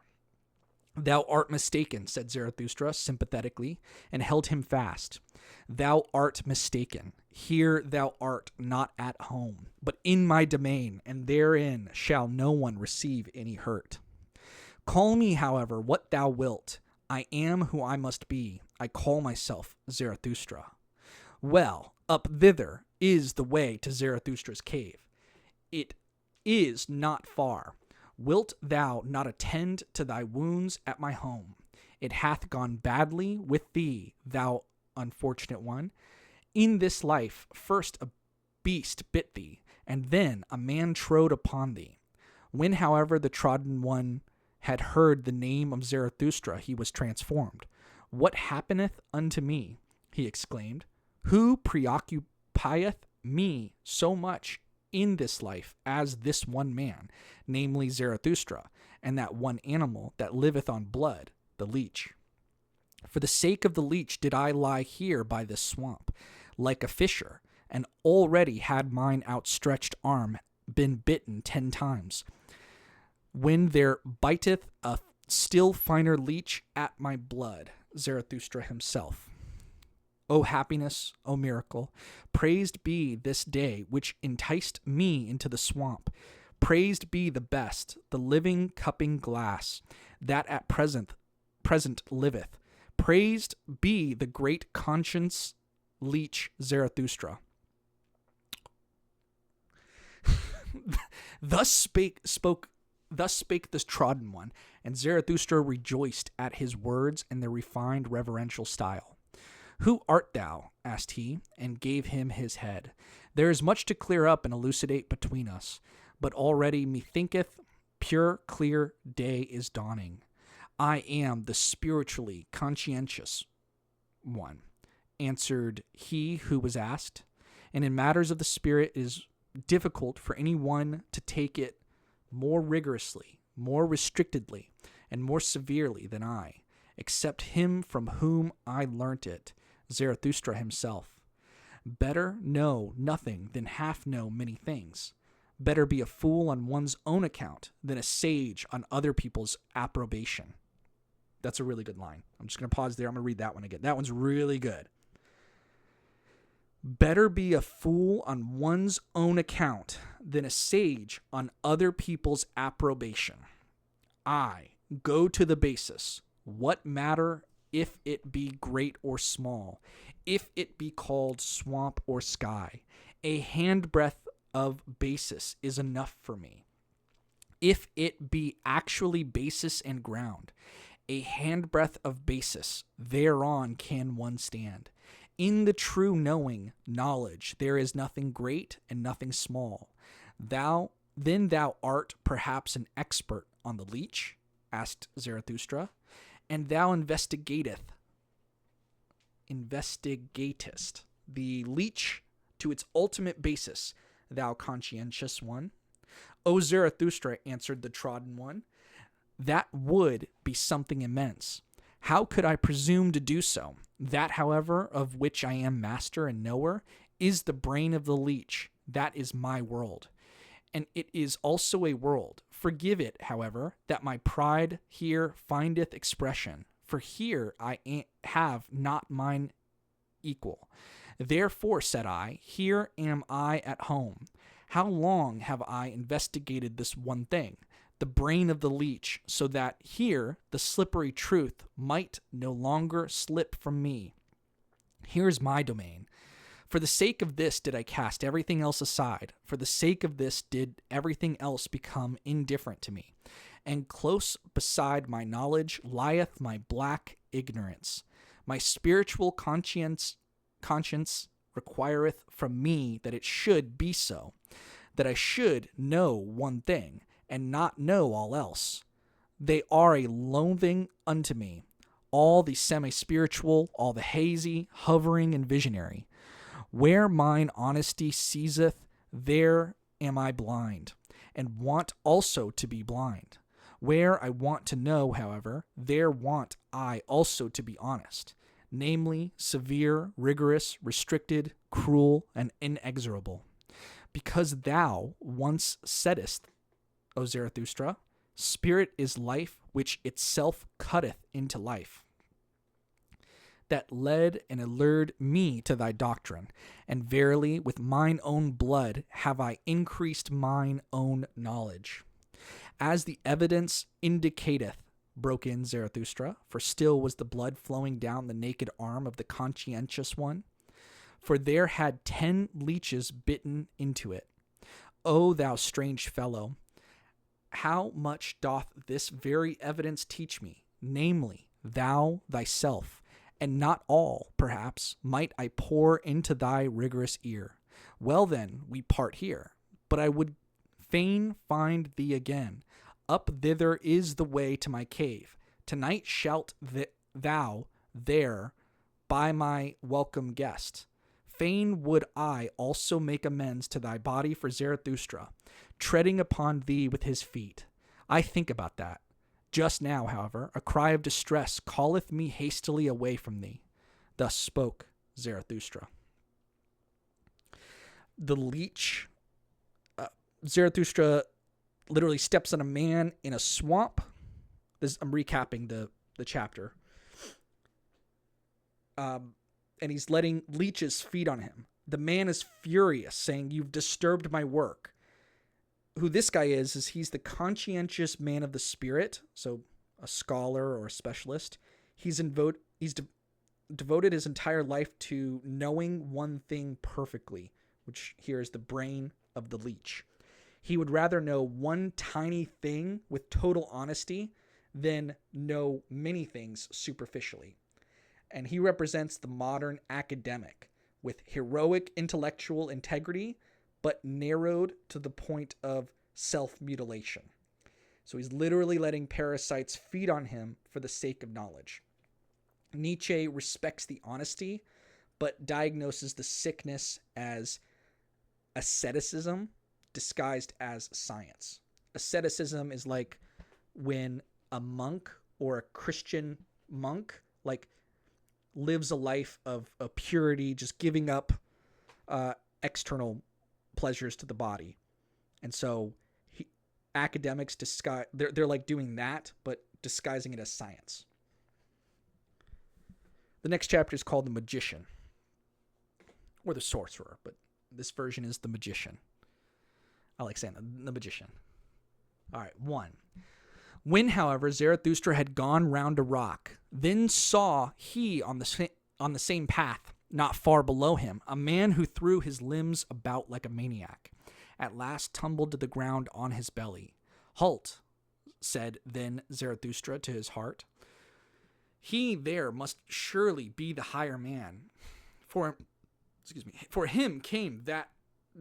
Thou art mistaken, said Zarathustra sympathetically, and held him fast. Thou art mistaken. Here thou art not at home, but in my domain, and therein shall no one receive any hurt. Call me, however, what thou wilt. I am who I must be. I call myself Zarathustra. Well, up thither is the way to Zarathustra's cave. It is not far. Wilt thou not attend to thy wounds at my home? It hath gone badly with thee, thou unfortunate one. In this life, first a beast bit thee, and then a man trode upon thee. When, however, the trodden one had heard the name of Zarathustra, he was transformed. What happeneth unto me? He exclaimed. Who preoccupieth me so much in this life as this one man, namely Zarathustra, and that one animal that liveth on blood, the leech? For the sake of the leech did I lie here by this swamp, like a fisher, and already had mine outstretched arm been bitten 10 times. When there biteth a still finer leech at my blood, Zarathustra himself. O happiness, O miracle, praised be this day which enticed me into the swamp. Praised be the best, the living cupping glass, that at present liveth. Praised be the great conscience leech Zarathustra. Thus spake this trodden one, and Zarathustra rejoiced at his words and their refined reverential style. Who art thou? Asked he, and gave him his head. There is much to clear up and elucidate between us, but already methinketh pure, clear day is dawning. I am the spiritually conscientious one, answered he who was asked, and in matters of the spirit it is difficult for any one to take it more rigorously, more restrictedly, and more severely than I, except him from whom I learnt it, Zarathustra himself. Better know nothing than half know many things. Better be a fool on one's own account than a sage on other people's approbation. That's a really good line. I'm just going to pause there. I'm going to read that one again. That one's really good. Better be a fool on one's own account than a sage on other people's approbation. I go to the basis. What matter if it be great or small, if it be called swamp or sky? A handbreadth of basis is enough for me. If it be actually basis and ground, a handbreadth of basis, thereon can one stand. In the true knowledge, there is nothing great and nothing small. Thou art perhaps an expert on the leech? Asked Zarathustra. And thou investigatest the leech to its ultimate basis, thou conscientious one. O Zarathustra, answered the trodden one, that would be something immense. How could I presume to do so? That, however, of which I am master and knower, is the brain of the leech. That is my world. And it is also a world. Forgive it, however, that my pride here findeth expression, for here I have not mine equal. Therefore, said I, here am I at home. How long have I investigated this one thing, the brain of the leech, so that here the slippery truth might no longer slip from me? Here is my domain. For the sake of this did I cast everything else aside. For the sake of this did everything else become indifferent to me. And close beside my knowledge lieth my black ignorance. My spiritual conscience requireth from me that it should be so, that I should know one thing, and not know all else. They are a loathing unto me, all the semi-spiritual, all the hazy, hovering, and visionary. Where mine honesty seizeth, there am I blind, and want also to be blind. Where I want to know, however, there want I also to be honest, namely, severe, rigorous, restricted, cruel, and inexorable. Because thou once saidst, O Zarathustra, spirit is life which itself cutteth into life. That led and allured me to thy doctrine, and verily with mine own blood have I increased mine own knowledge. As the evidence indicateth, broke in Zarathustra, for still was the blood flowing down the naked arm of the conscientious one, for there had 10 leeches bitten into it. O thou strange fellow, how much doth this very evidence teach me, namely, thou thyself, and not all, perhaps, might I pour into thy rigorous ear. Well then, we part here, but I would fain find thee again. Up thither is the way to my cave. Tonight shalt thou there by my welcome guest. Fain would I also make amends to thy body for Zarathustra, treading upon thee with his feet. I think about that. Just now, however, a cry of distress calleth me hastily away from thee. Thus spoke Zarathustra. The Leech, Zarathustra literally steps on a man in a swamp. I'm recapping the chapter. And he's letting leeches feed on him. The man is furious, saying, "You've disturbed my work." Who this guy is he's the conscientious man of the spirit, so a scholar or a specialist. He's devoted his entire life to knowing one thing perfectly, which here is the brain of the leech. He would rather know one tiny thing with total honesty than know many things superficially. And he represents the modern academic with heroic intellectual integrity, but narrowed to the point of self-mutilation. So he's literally letting parasites feed on him for the sake of knowledge. Nietzsche respects the honesty, but diagnoses the sickness as asceticism disguised as science. Asceticism is like when a monk or a Christian monk lives a life of purity, just giving up external pleasures to the body. And so academics disguise, they're like doing that, but disguising it as science. The next chapter is called The Magician, or The Sorcerer, but this version is The Magician. I like saying the Magician. All right, 1. When, however, Zarathustra had gone round a rock, then saw he on the same path, not far below him, a man who threw his limbs about like a maniac. At last tumbled to the ground on his belly. Halt, said then Zarathustra to his heart. He there must surely be the higher man. For him came that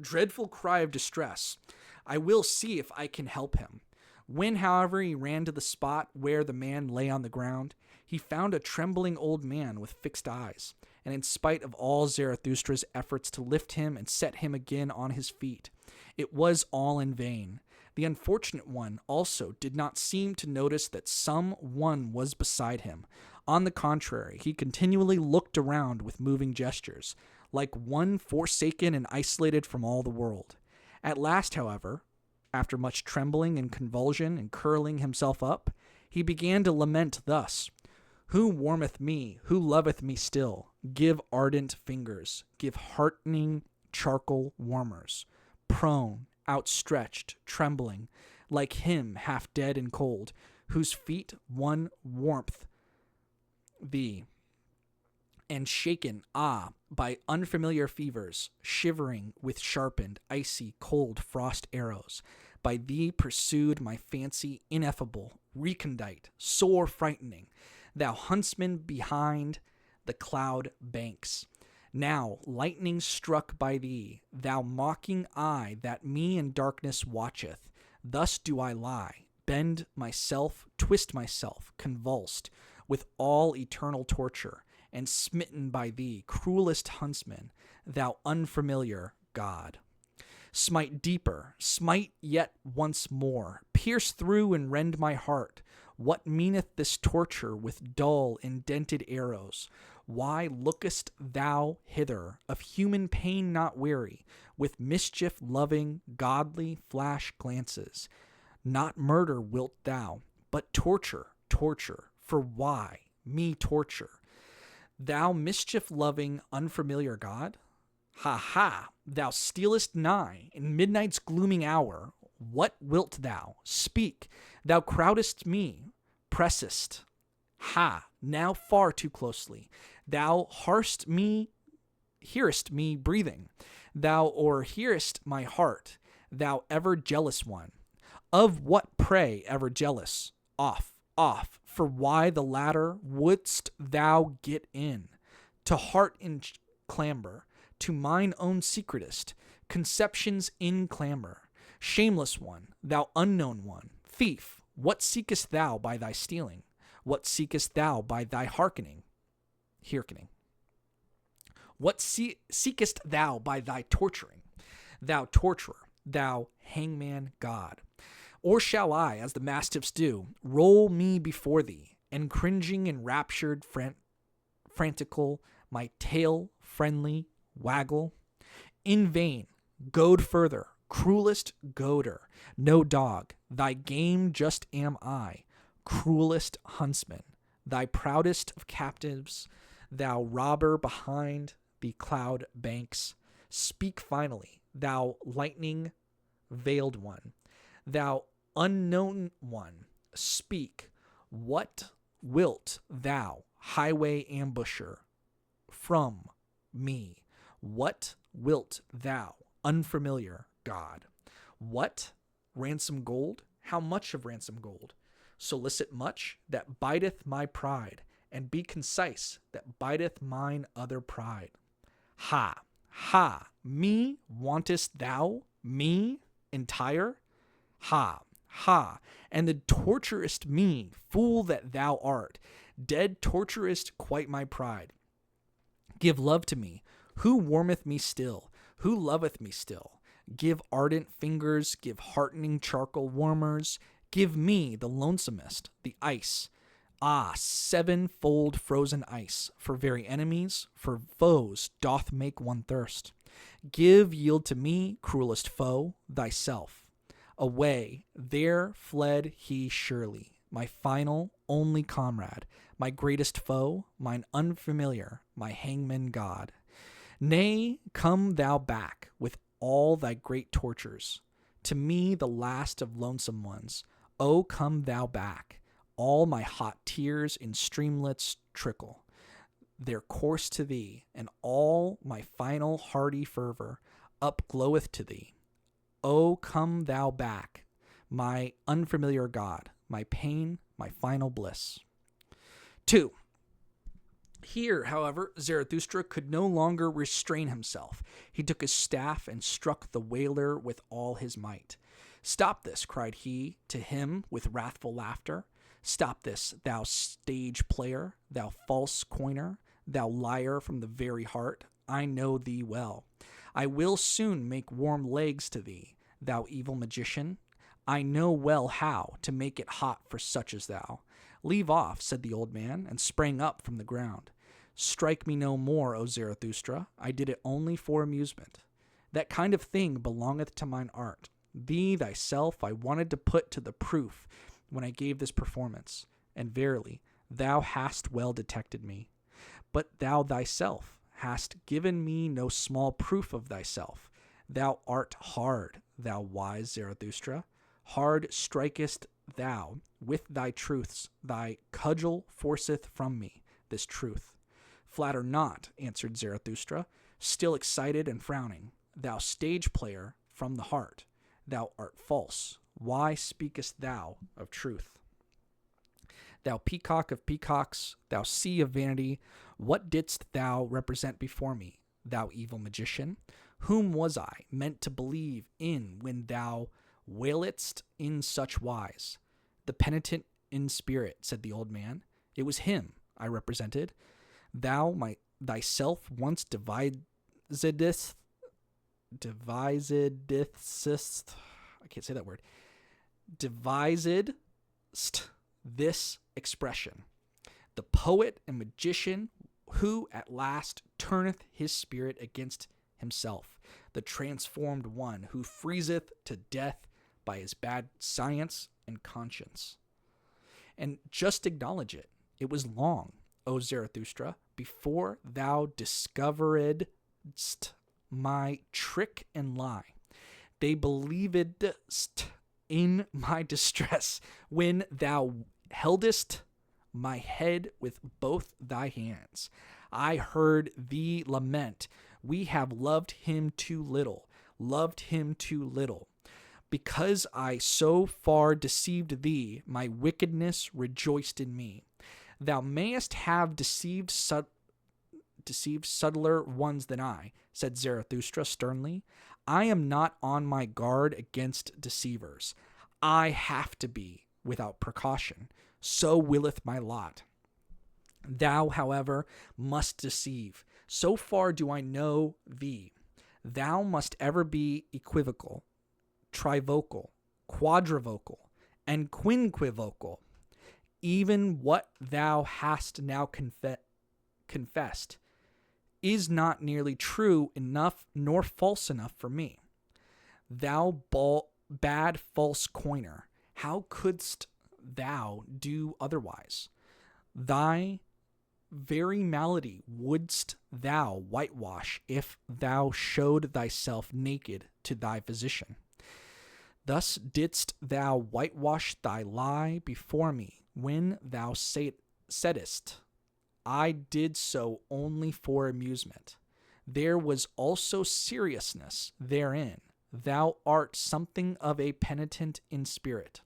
dreadful cry of distress. I will see if I can help him. When, however, he ran to the spot where the man lay on the ground, he found a trembling old man with fixed eyes, and in spite of all Zarathustra's efforts to lift him and set him again on his feet, it was all in vain. The unfortunate one also did not seem to notice that some one was beside him. On the contrary, he continually looked around with moving gestures, like one forsaken and isolated from all the world. At last, however, after much trembling and convulsion and curling himself up, he began to lament thus: Who warmeth me? Who loveth me still? Give ardent fingers, give heartening charcoal warmers. Prone, outstretched, trembling, like him half dead and cold, whose feet one warmth thee, and shaken, by unfamiliar fevers, shivering with sharpened, icy, cold frost arrows, by thee pursued my fancy ineffable, recondite, sore frightening, thou huntsman behind the cloud banks. Now, lightning struck by thee, thou mocking eye that me in darkness watcheth, thus do I lie, bend myself, twist myself, convulsed with all eternal torture, and smitten by thee, cruelest huntsman, thou unfamiliar God. Smite deeper, smite yet once more, pierce through and rend my heart. What meaneth this torture with dull, indented arrows? Why lookest thou hither, of human pain not weary, with mischief-loving, godly flash glances? Not murder wilt thou, but torture, torture. For why me torture? Thou mischief-loving, unfamiliar God? Ha ha! Thou stealest nigh, in midnight's glooming hour. What wilt thou? Speak. Thou crowdest me, pressest. Ha! Now far too closely. Thou hearest me, hearest me breathing. Thou o'erhearest my heart, thou ever jealous one. Of what, pray, ever jealous? Off, off, for why the latter wouldst thou get in? To heart in clamber, to mine own secretest, conceptions in clamor. Shameless one, thou unknown one, thief, what seekest thou by thy stealing? What seekest thou by thy hearkening? What seekest thou by thy torturing? Thou torturer, thou hangman god. Or shall I, as the mastiffs do, roll me before thee, and cringing and raptured frantical, my tail friendly waggle? In vain, goad further, cruelest goader, no dog, thy game just am I, cruelest huntsman, thy proudest of captives, thou robber behind the cloud banks. Speak finally, thou lightning veiled one, thou unknown one, speak. What wilt thou, highway ambusher, from me? What wilt thou, unfamiliar God? What? Ransom gold? How much of ransom gold? Solicit much that biteth my pride, and be concise that biteth mine other pride. Ha! Ha! Me wantest thou? Me? Entire? Ha! Ha! And the torturest me, fool that thou art, dead torturest quite my pride. Give love to me, who warmeth me still, who loveth me still. Give ardent fingers, give heartening charcoal warmers, give me the lonesomest, the ice. Ah, sevenfold frozen ice, for very enemies, for foes doth make one thirst. Give, yield to me, cruelest foe, thyself. Away, there fled he surely, my final, only comrade, my greatest foe, mine unfamiliar, my hangman god. Nay, come thou back with all thy great tortures, to me the last of lonesome ones. Oh, come thou back. All my hot tears in streamlets trickle their course to thee, and all my final hearty fervor upgloweth to thee. Oh, come thou back, my unfamiliar God, my pain, my final bliss. 2. Here, however, Zarathustra could no longer restrain himself. He took his staff and struck the wailer with all his might. Stop this, cried he to him with wrathful laughter. Stop this, thou stage player, thou false coiner, thou liar from the very heart. I know thee well. I will soon make warm legs to thee, thou evil magician. I know well how to make it hot for such as thou. Leave off, said the old man, and sprang up from the ground. Strike me no more, O Zarathustra. I did it only for amusement. That kind of thing belongeth to mine art. Thee thyself I wanted to put to the proof when I gave this performance, and verily, thou hast well detected me. But thou thyself hast given me no small proof of thyself. Thou art hard, thou wise Zarathustra. Hard strikest thou with thy truths. Thy cudgel forceth from me this truth. Flatter not, answered Zarathustra, still excited and frowning. Thou stage player from the heart. Thou art false. Why speakest thou of truth? Thou peacock of peacocks, thou sea of vanity, what didst thou represent before me, thou evil magician? Whom was I meant to believe in when thou wailedst in such wise? The penitent in spirit, said the old man. It was him I represented. Thou thyself once devisedst, I can't say that word, devisedst this expression. The poet and magician who at last turneth his spirit against himself, the transformed one who freezeth to death by his bad science and conscience. And just acknowledge it. It was long, O Zarathustra, before thou discoveredst my trick and lie. They believedst in my distress when thou heldest my head with both thy hands. I heard thee lament, we have loved him too little, Because I so far deceived thee, my wickedness rejoiced in me. Thou mayest have deceived subtler ones than I, said Zarathustra sternly. I am not on my guard against deceivers. I have to be without precaution. So willeth my lot. Thou, however, must deceive. So far do I know thee. Thou must ever be equivocal, trivocal, quadrivocal, and quinquivocal. Even what thou hast now confessed is not nearly true enough nor false enough for me. Thou bad false coiner, how couldst thou do otherwise? Thy very malady wouldst thou whitewash if thou showed thyself naked to thy physician. Thus didst thou whitewash thy lie before me when thou saidst, I did so only for amusement. There was also seriousness therein. Thou art something of a penitent in spirit.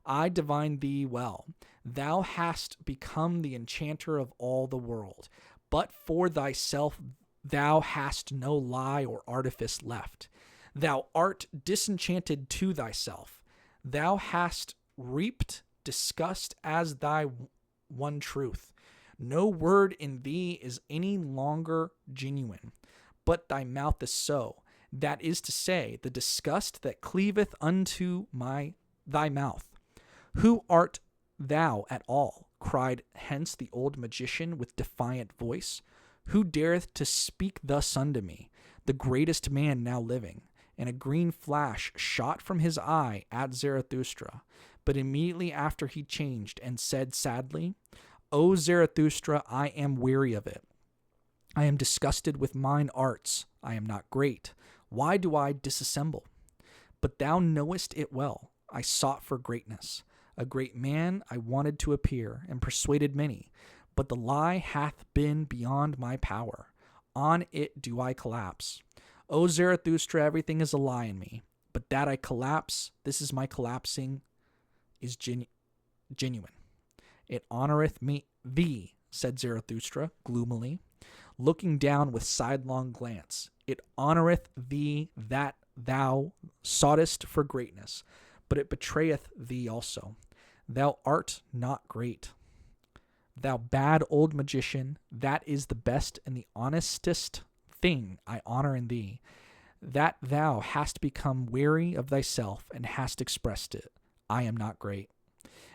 I divine thee well. Thou hast become the enchanter of all the world. But for thyself thou hast no lie or artifice left. Thou art disenchanted to thyself. Thou hast reaped disgust as thy one truth. No word in thee is any longer genuine, but thy mouth is so. That is to say, the disgust that cleaveth unto thy mouth. Who art thou at all? Cried hence the old magician with defiant voice. Who dareth to speak thus unto me, the greatest man now living? And a green flash shot from his eye at Zarathustra, but immediately after he changed and said sadly, O Zarathustra, I am weary of it. I am disgusted with mine arts. I am not great. Why do I disassemble? But thou knowest it well. I sought for greatness. A great man I wanted to appear, and persuaded many. But the lie hath been beyond my power. On it do I collapse. O Zarathustra, everything is a lie in me. But that I collapse, this is my collapsing, is genuine. It honoreth thee, said Zarathustra gloomily, looking down with sidelong glance. It honoreth thee that thou soughtest for greatness, but it betrayeth thee also. Thou art not great. Thou bad old magician, that is the best and the honestest thing I honor in thee, that thou hast become weary of thyself and hast expressed it. I am not great.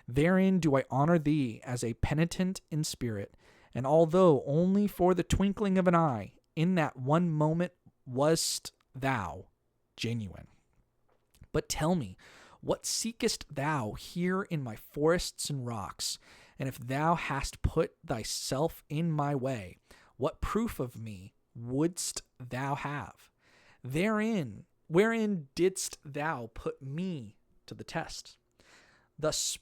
Therein do I honor thee as a penitent in spirit, and although only for the twinkling of an eye, in that one moment wast thou genuine. But tell me, what seekest thou here in my forests and rocks? And if thou hast put thyself in my way, what proof of me wouldst thou have? Wherein didst thou put me to the test? Thus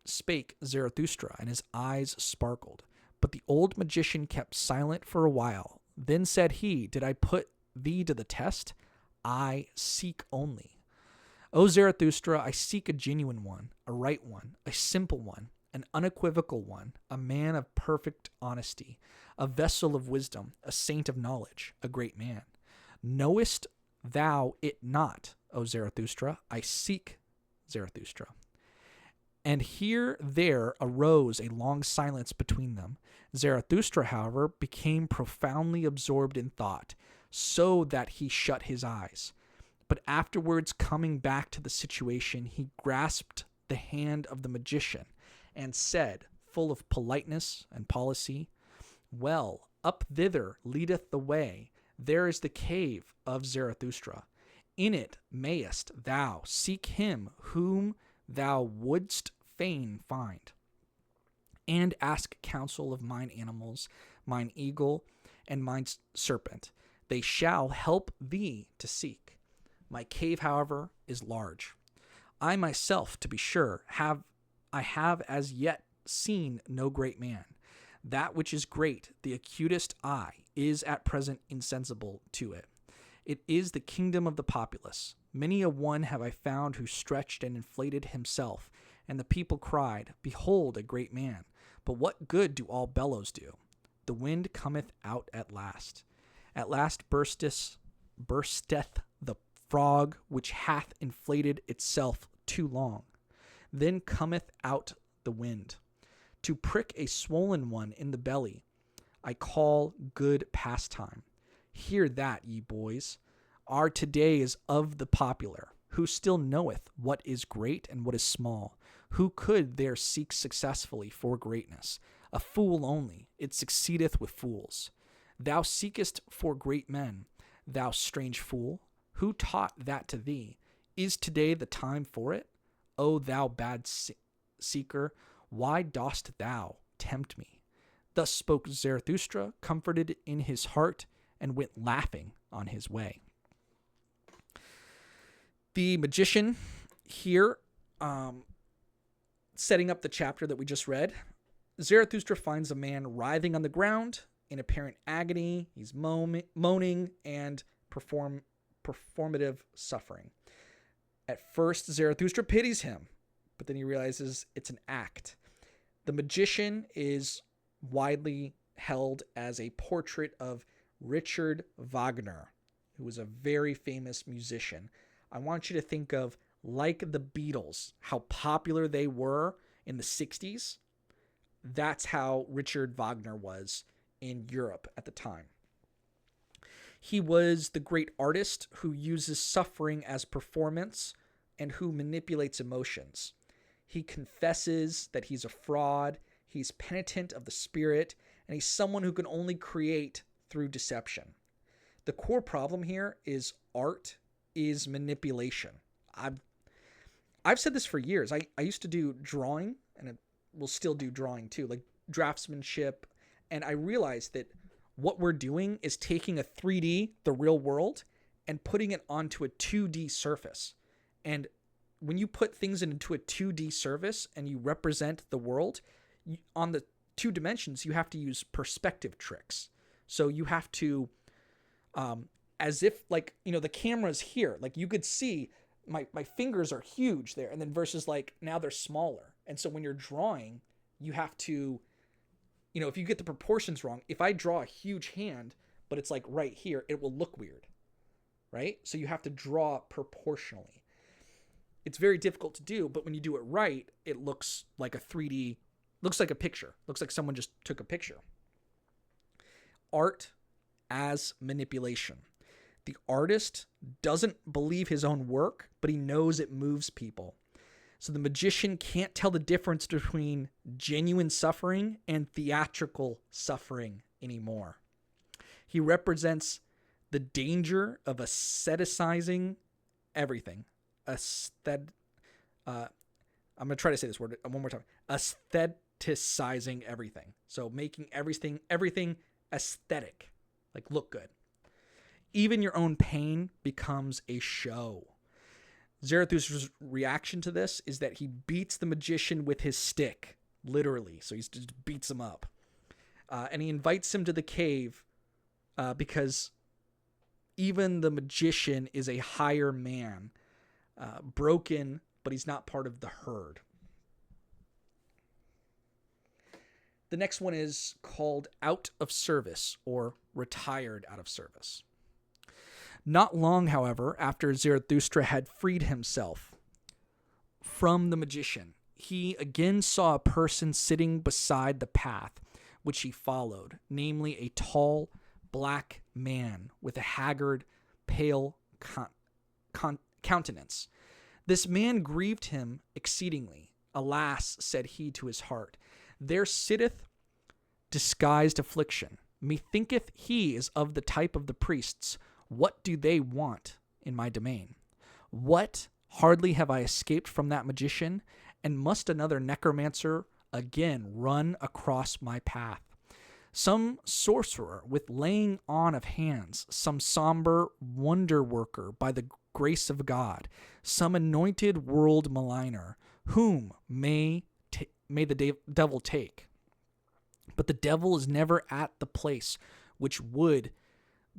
spake Zarathustra, and his eyes sparkled. But the old magician kept silent for a while. Then said he, Did I put thee to the test? I seek only. O Zarathustra, I seek a genuine one, a right one, a simple one, an unequivocal one, a man of perfect honesty, a vessel of wisdom, a saint of knowledge, a great man. Knowest thou it not, O Zarathustra? I seek Zarathustra. And here there arose a long silence between them. Zarathustra, however, became profoundly absorbed in thought, so that he shut his eyes. But afterwards, coming back to the situation, he grasped the hand of the magician and said, full of politeness and policy, Well, up thither leadeth the way. There is the cave of Zarathustra. In it mayest thou seek him whom thou wouldst fain find, and ask counsel of mine animals, mine eagle, and mine serpent. They shall help thee to seek. My cave, however, is large. I myself, to be sure, have as yet seen no great man. That which is great, the acutest eye, is at present insensible to it. It is the kingdom of the populace. Many a one have I found who stretched and inflated himself, and the people cried, Behold, a great man. But what good do all bellows do? The wind cometh out at last. At last bursteth the frog which hath inflated itself too long. Then cometh out the wind, to prick a swollen one in the belly. I call good pastime. Hear that, ye boys. Our today is of the popular. Who still knoweth what is great and what is small? Who could there seek successfully for greatness? A fool only, it succeedeth with fools. Thou seekest for great men, thou strange fool. Who taught that to thee? Is today the time for it? O thou bad seeker, why dost thou tempt me? Thus spoke Zarathustra, comforted in his heart, and went laughing on his way. The magician here, setting up the chapter that we just read, Zarathustra finds a man writhing on the ground in apparent agony. He's moaning and performative suffering. At first, Zarathustra pities him, but then he realizes it's an act. The magician is widely held as a portrait of Richard Wagner, who was a very famous musician. I want you to think of, like the Beatles, how popular they were in the 60s. That's how Richard Wagner was in Europe at the time. He was the great artist who uses suffering as performance and who manipulates emotions. He confesses that he's a fraud, he's penitent of the spirit, and he's someone who can only create through deception. The core problem here is art is manipulation. I've said this for years. I used to do drawing, and I will still do drawing too, like draftsmanship, and I realized that what we're doing is taking a 3D, the real world, and putting it onto a 2D surface. And when you put things into a 2D surface and you represent the world, on the 2 dimensions, you have to use perspective tricks. So you have to, as if like, the camera's here, like you could see my fingers are huge there. And then versus like now they're smaller. And so when you're drawing, you have to, if you get the proportions wrong, if I draw a huge hand, but it's like right here, it will look weird, right? So you have to draw proportionally. It's very difficult to do, but when you do it right, it looks like a 3D, looks like a picture, looks like someone just took a picture. Art as manipulation. The artist doesn't believe his own work, but he knows it moves people. So the magician can't tell the difference between genuine suffering and theatrical suffering anymore. He represents the danger of aestheticizing everything. I'm going to try to say this word one more time. Aestheticizing everything. So making everything aesthetic, like look good. Even your own pain becomes a show. Zarathustra's reaction to this is that he beats the magician with his stick, literally. So he just beats him up. And he invites him to the cave because even the magician is a higher man, broken, but he's not part of the herd. The next one is called out of service or retired out of service. Not long, however, after Zarathustra had freed himself from the magician, he again saw a person sitting beside the path which he followed, namely a tall, black man with a haggard, pale countenance. This man grieved him exceedingly. Alas, said he to his heart, there sitteth disguised affliction. Methinketh he is of the type of the priests. What do they want in my domain? What? Hardly have I escaped from that magician, and must another necromancer again run across my path? Some sorcerer with laying on of hands, some somber wonder worker by the grace of God, some anointed world maligner, whom may the devil take. But the devil is never at the place which would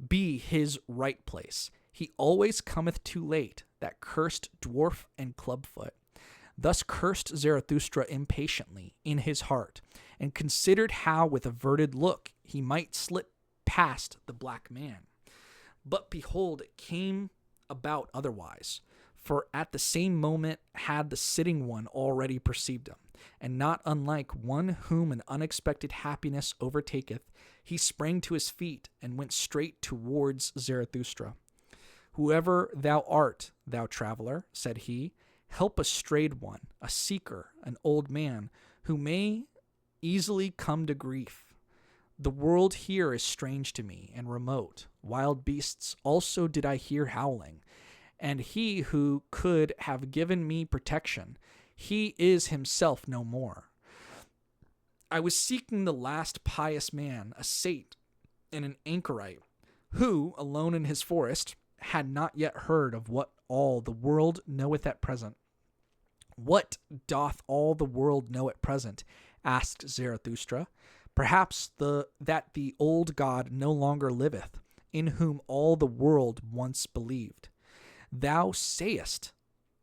be his right place. He always cometh too late. that cursed dwarf and clubfoot. Thus cursed Zarathustra impatiently in his heart, and considered how with averted look he might slip past the black man. But behold, it came about otherwise, for at the same moment had the sitting one already perceived him, and not unlike one whom an unexpected happiness overtaketh, he sprang to his feet and went straight towards Zarathustra. Whoever thou art, thou traveler, said he, help a strayed one, a seeker, an old man, who may easily come to grief. The world here is strange to me and remote. Wild beasts also did I hear howling, and he who could have given me protection, he is himself no more. I was seeking the last pious man, a sate and an anchorite, who, alone in his forest, had not yet heard of what all the world knoweth at present. What doth all the world know at present? Asked Zarathustra. Perhaps that the old God no longer liveth, in whom all the world once believed. Thou sayest,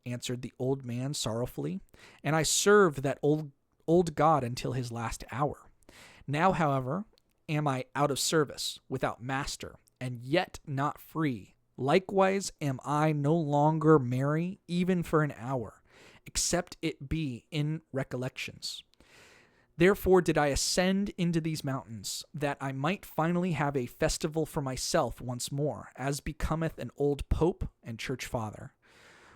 answered the old man sorrowfully, and I served that old God until his last hour. Now, however, am I out of service, without master, and yet not free. Likewise am I no longer merry, even for an hour, except it be in recollections. Therefore did I ascend into these mountains, that I might finally have a festival for myself once more, as becometh an old pope and church father.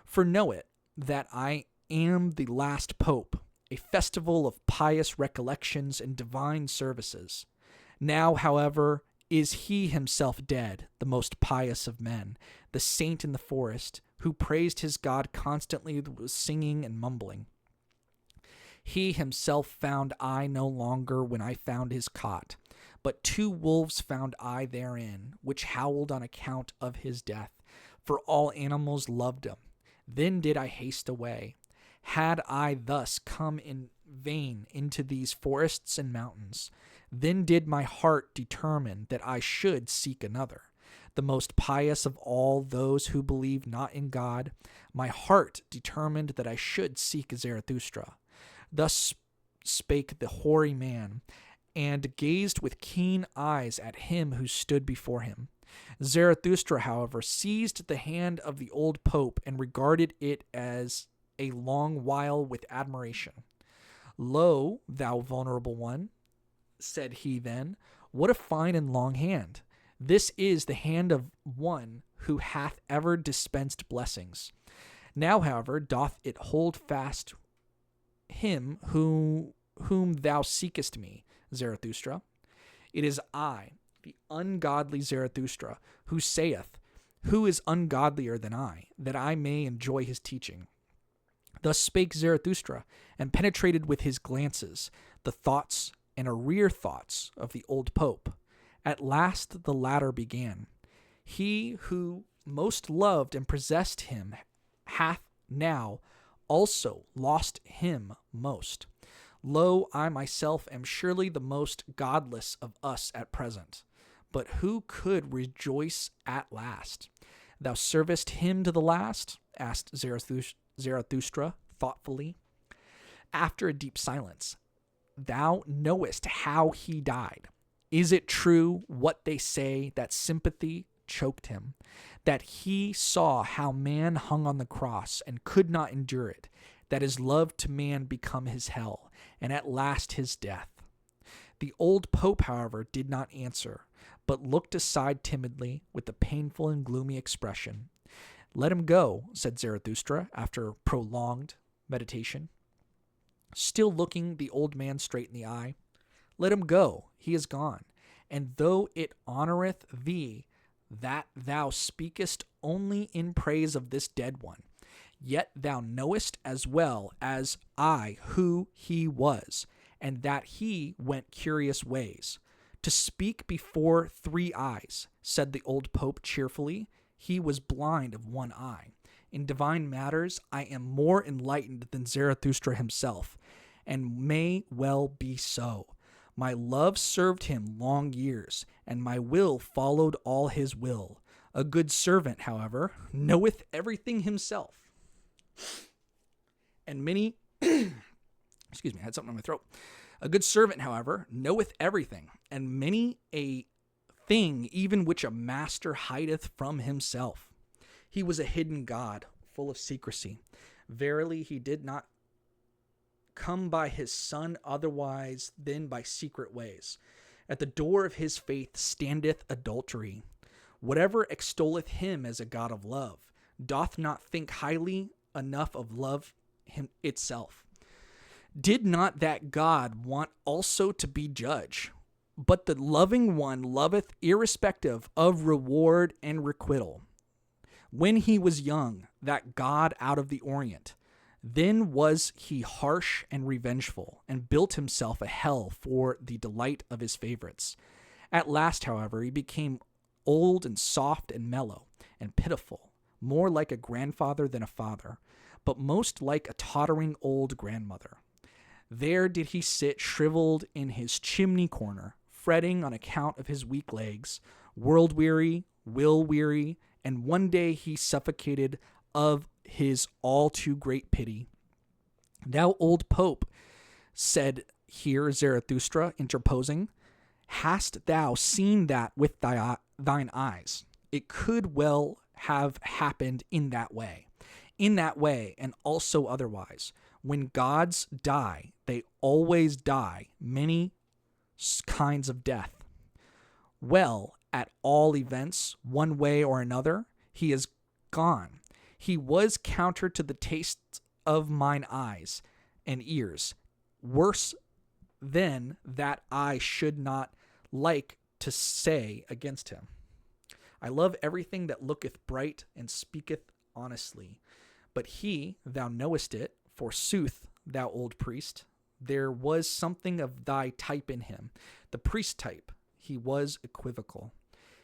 For know it, that I am the last pope, a festival of pious recollections and divine services. Now, however, is he himself dead, the most pious of men, the saint in the forest, who praised his God constantly with singing and mumbling. He himself found I no longer when I found his cot, but 2 wolves found I therein, which howled on account of his death, for all animals loved him. Then did I haste away. Had I thus come in vain into these forests and mountains, then did my heart determine that I should seek another, the most pious of all those who believe not in God. My heart determined that I should seek Zarathustra. Thus spake the hoary man, and gazed with keen eyes at him who stood before him. Zarathustra, however, seized the hand of the old pope and regarded it as a long while with admiration. Lo, thou vulnerable one, said he then, what a fine and long hand! This is the hand of one who hath ever dispensed blessings. Now, however, doth it hold fast him whom thou seekest me, Zarathustra. It is I, the ungodly Zarathustra, who saith, who is ungodlier than I, that I may enjoy his teaching. Thus spake Zarathustra, and penetrated with his glances the thoughts and arrear thoughts of the old pope. At last the latter began. He who most loved and possessed him hath now also lost him most. Lo, I myself am surely the most godless of us at present. But who could rejoice at last? Thou servest him to the last? Asked Zarathustra thoughtfully. After a deep silence, thou knowest how he died. Is it true what they say, that sympathy choked him, that he saw how man hung on the cross and could not endure it, that his love to man become his hell, and at last his death? The old pope, however, did not answer, but looked aside timidly with a painful and gloomy expression. Let him go, said Zarathustra, after prolonged meditation, still looking the old man straight in the eye. Let him go, he is gone, and though it honoreth thee that thou speakest only in praise of this dead one, yet thou knowest as well as I who he was, and that he went curious ways. To speak before 3 eyes, said the old pope cheerfully, he was blind of 1 eye. In divine matters I am more enlightened than Zarathustra himself, and may well be so. My love served him long years, and my will followed all his will. A good servant, however, knoweth everything himself. And many, excuse me, I had something in my throat. A good servant, however, knoweth everything, and many a thing even which a master hideth from himself. He was a hidden God, full of secrecy. Verily, he did not come by his Son otherwise than by secret ways. At the door of his faith standeth adultery. Whatever extolleth him as a God of love, doth not think highly enough of love him itself. Did not that God want also to be judge? But the loving one loveth irrespective of reward and requital. When he was young, that God out of the Orient, then was he harsh and revengeful, and built himself a hell for the delight of his favorites. At last, however, he became old and soft and mellow and pitiful, more like a grandfather than a father, but most like a tottering old grandmother. There did he sit shriveled in his chimney corner, fretting on account of his weak legs, world-weary, will-weary, and one day he suffocated of his all too great pity. Thou old Pope, said here Zarathustra, interposing, hast thou seen that with thine eyes? It could well have happened in that way, and also otherwise. When gods die, they always die many kinds of death. Well, at all events, one way or another, he is gone. He was counter to the taste of mine eyes and ears, worse than that I should not like to say against him. I love everything that looketh bright and speaketh honestly. But he, thou knowest it, forsooth, thou old priest, there was something of thy type in him, the priest type. He was equivocal.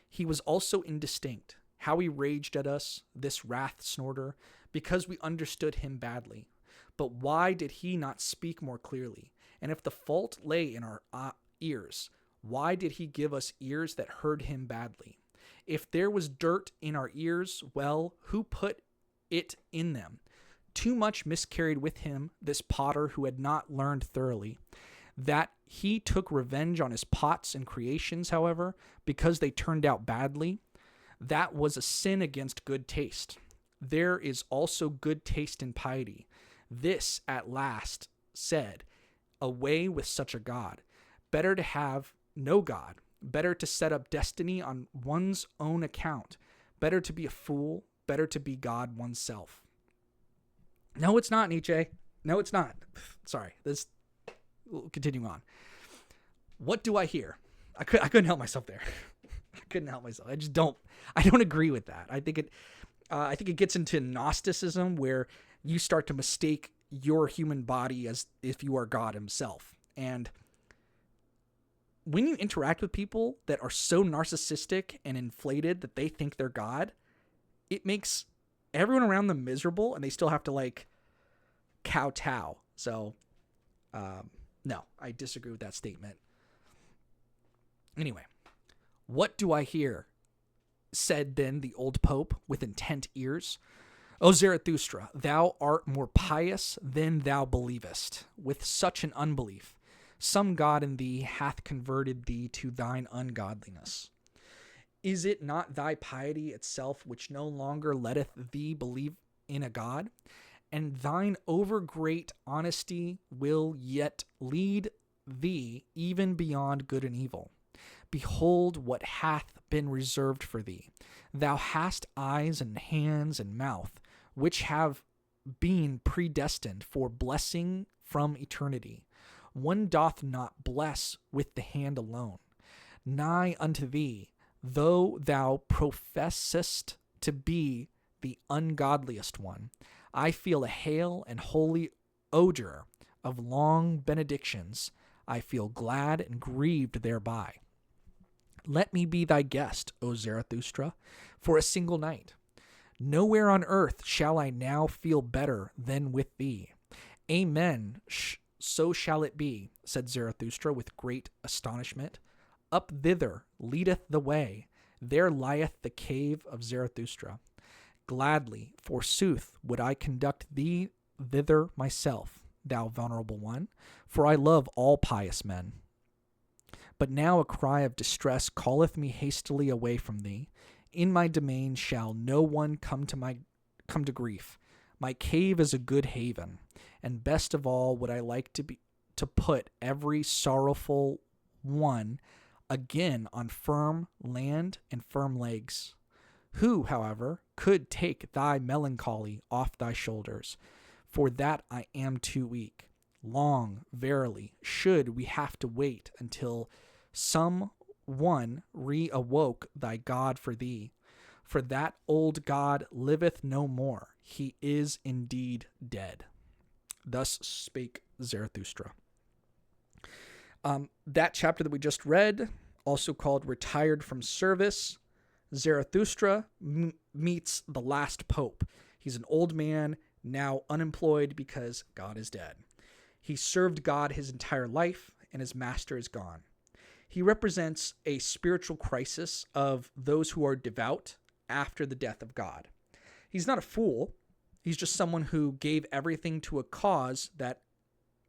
He was also indistinct. How he raged at us, this wrath snorter, because we understood him badly. But why did he not speak more clearly? And if the fault lay in our ears, why did he give us ears that heard him badly? If there was dirt in our ears, well, who put it in them? Too much miscarried with him, this potter who had not learned thoroughly. That he took revenge on his pots and creations, however, because they turned out badly, that was a sin against good taste. There is also good taste in piety. This, at last, said, away with such a God. Better to have no God. Better to set up destiny on one's own account. Better to be a fool. Better to be God oneself. No, it's not, Nietzsche. No, it's not. Sorry. We'll continue on. What do I hear? I couldn't help myself there. I couldn't help myself. I don't agree with that. I think it gets into Gnosticism, where you start to mistake your human body as if you are God himself. And when you interact with people that are so narcissistic and inflated that they think they're God, it makes everyone around them miserable, and they still have to kowtow. So, no, I disagree with that statement. Anyway, what do I hear? Said then the old Pope with intent ears. O Zarathustra, thou art more pious than thou believest, with such an unbelief. Some God in thee hath converted thee to thine ungodliness. Is it not thy piety itself which no longer letteth thee believe in a God? And thine overgreat honesty will yet lead thee even beyond good and evil. Behold what hath been reserved for thee. Thou hast eyes and hands and mouth, which have been predestined for blessing from eternity. One doth not bless with the hand alone. Nigh unto thee, though thou professest to be the ungodliest one, I feel a hale and holy odor of long benedictions. I feel glad and grieved thereby. Let me be thy guest, O Zarathustra, for a single night. Nowhere on earth shall I now feel better than with thee. Amen. So shall it be, said Zarathustra with great astonishment. Up thither leadeth the way. there lieth the cave of Zarathustra. Gladly, forsooth, would I conduct thee thither myself, thou venerable one, for I love all pious men. But now a cry of distress calleth me hastily away from thee. In my domain shall no one come to grief. My cave is a good haven, and best of all would I like to put every sorrowful one again on firm land and firm legs. Who, however, could take thy melancholy off thy shoulders? For that I am too weak. Long, verily, should we have to wait until some one re-awoke thy God for thee. For that old God liveth no more. He is indeed dead. Thus spake Zarathustra. That chapter that we just read, also called Retired from Service, Zarathustra meets the last pope. He's an old man, now unemployed because God is dead. He served God his entire life, and his master is gone. He represents a spiritual crisis of those who are devout after the death of God. He's not a fool. He's just someone who gave everything to a cause that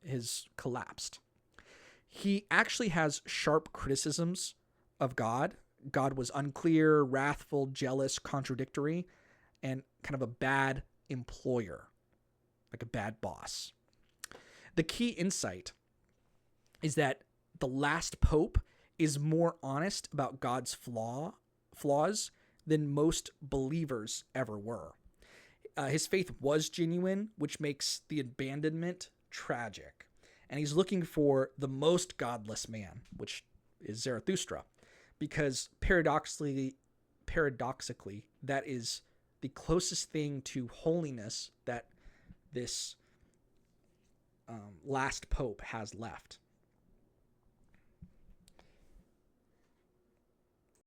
has collapsed. He actually has sharp criticisms of God. God was unclear, wrathful, jealous, contradictory, and kind of a bad employer, like a bad boss. The key insight is that the last pope is more honest about God's flaws than most believers ever were. His faith was genuine, which makes the abandonment tragic. And he's looking for the most godless man, which is Zarathustra, because paradoxically, that is the closest thing to holiness that this last pope has left.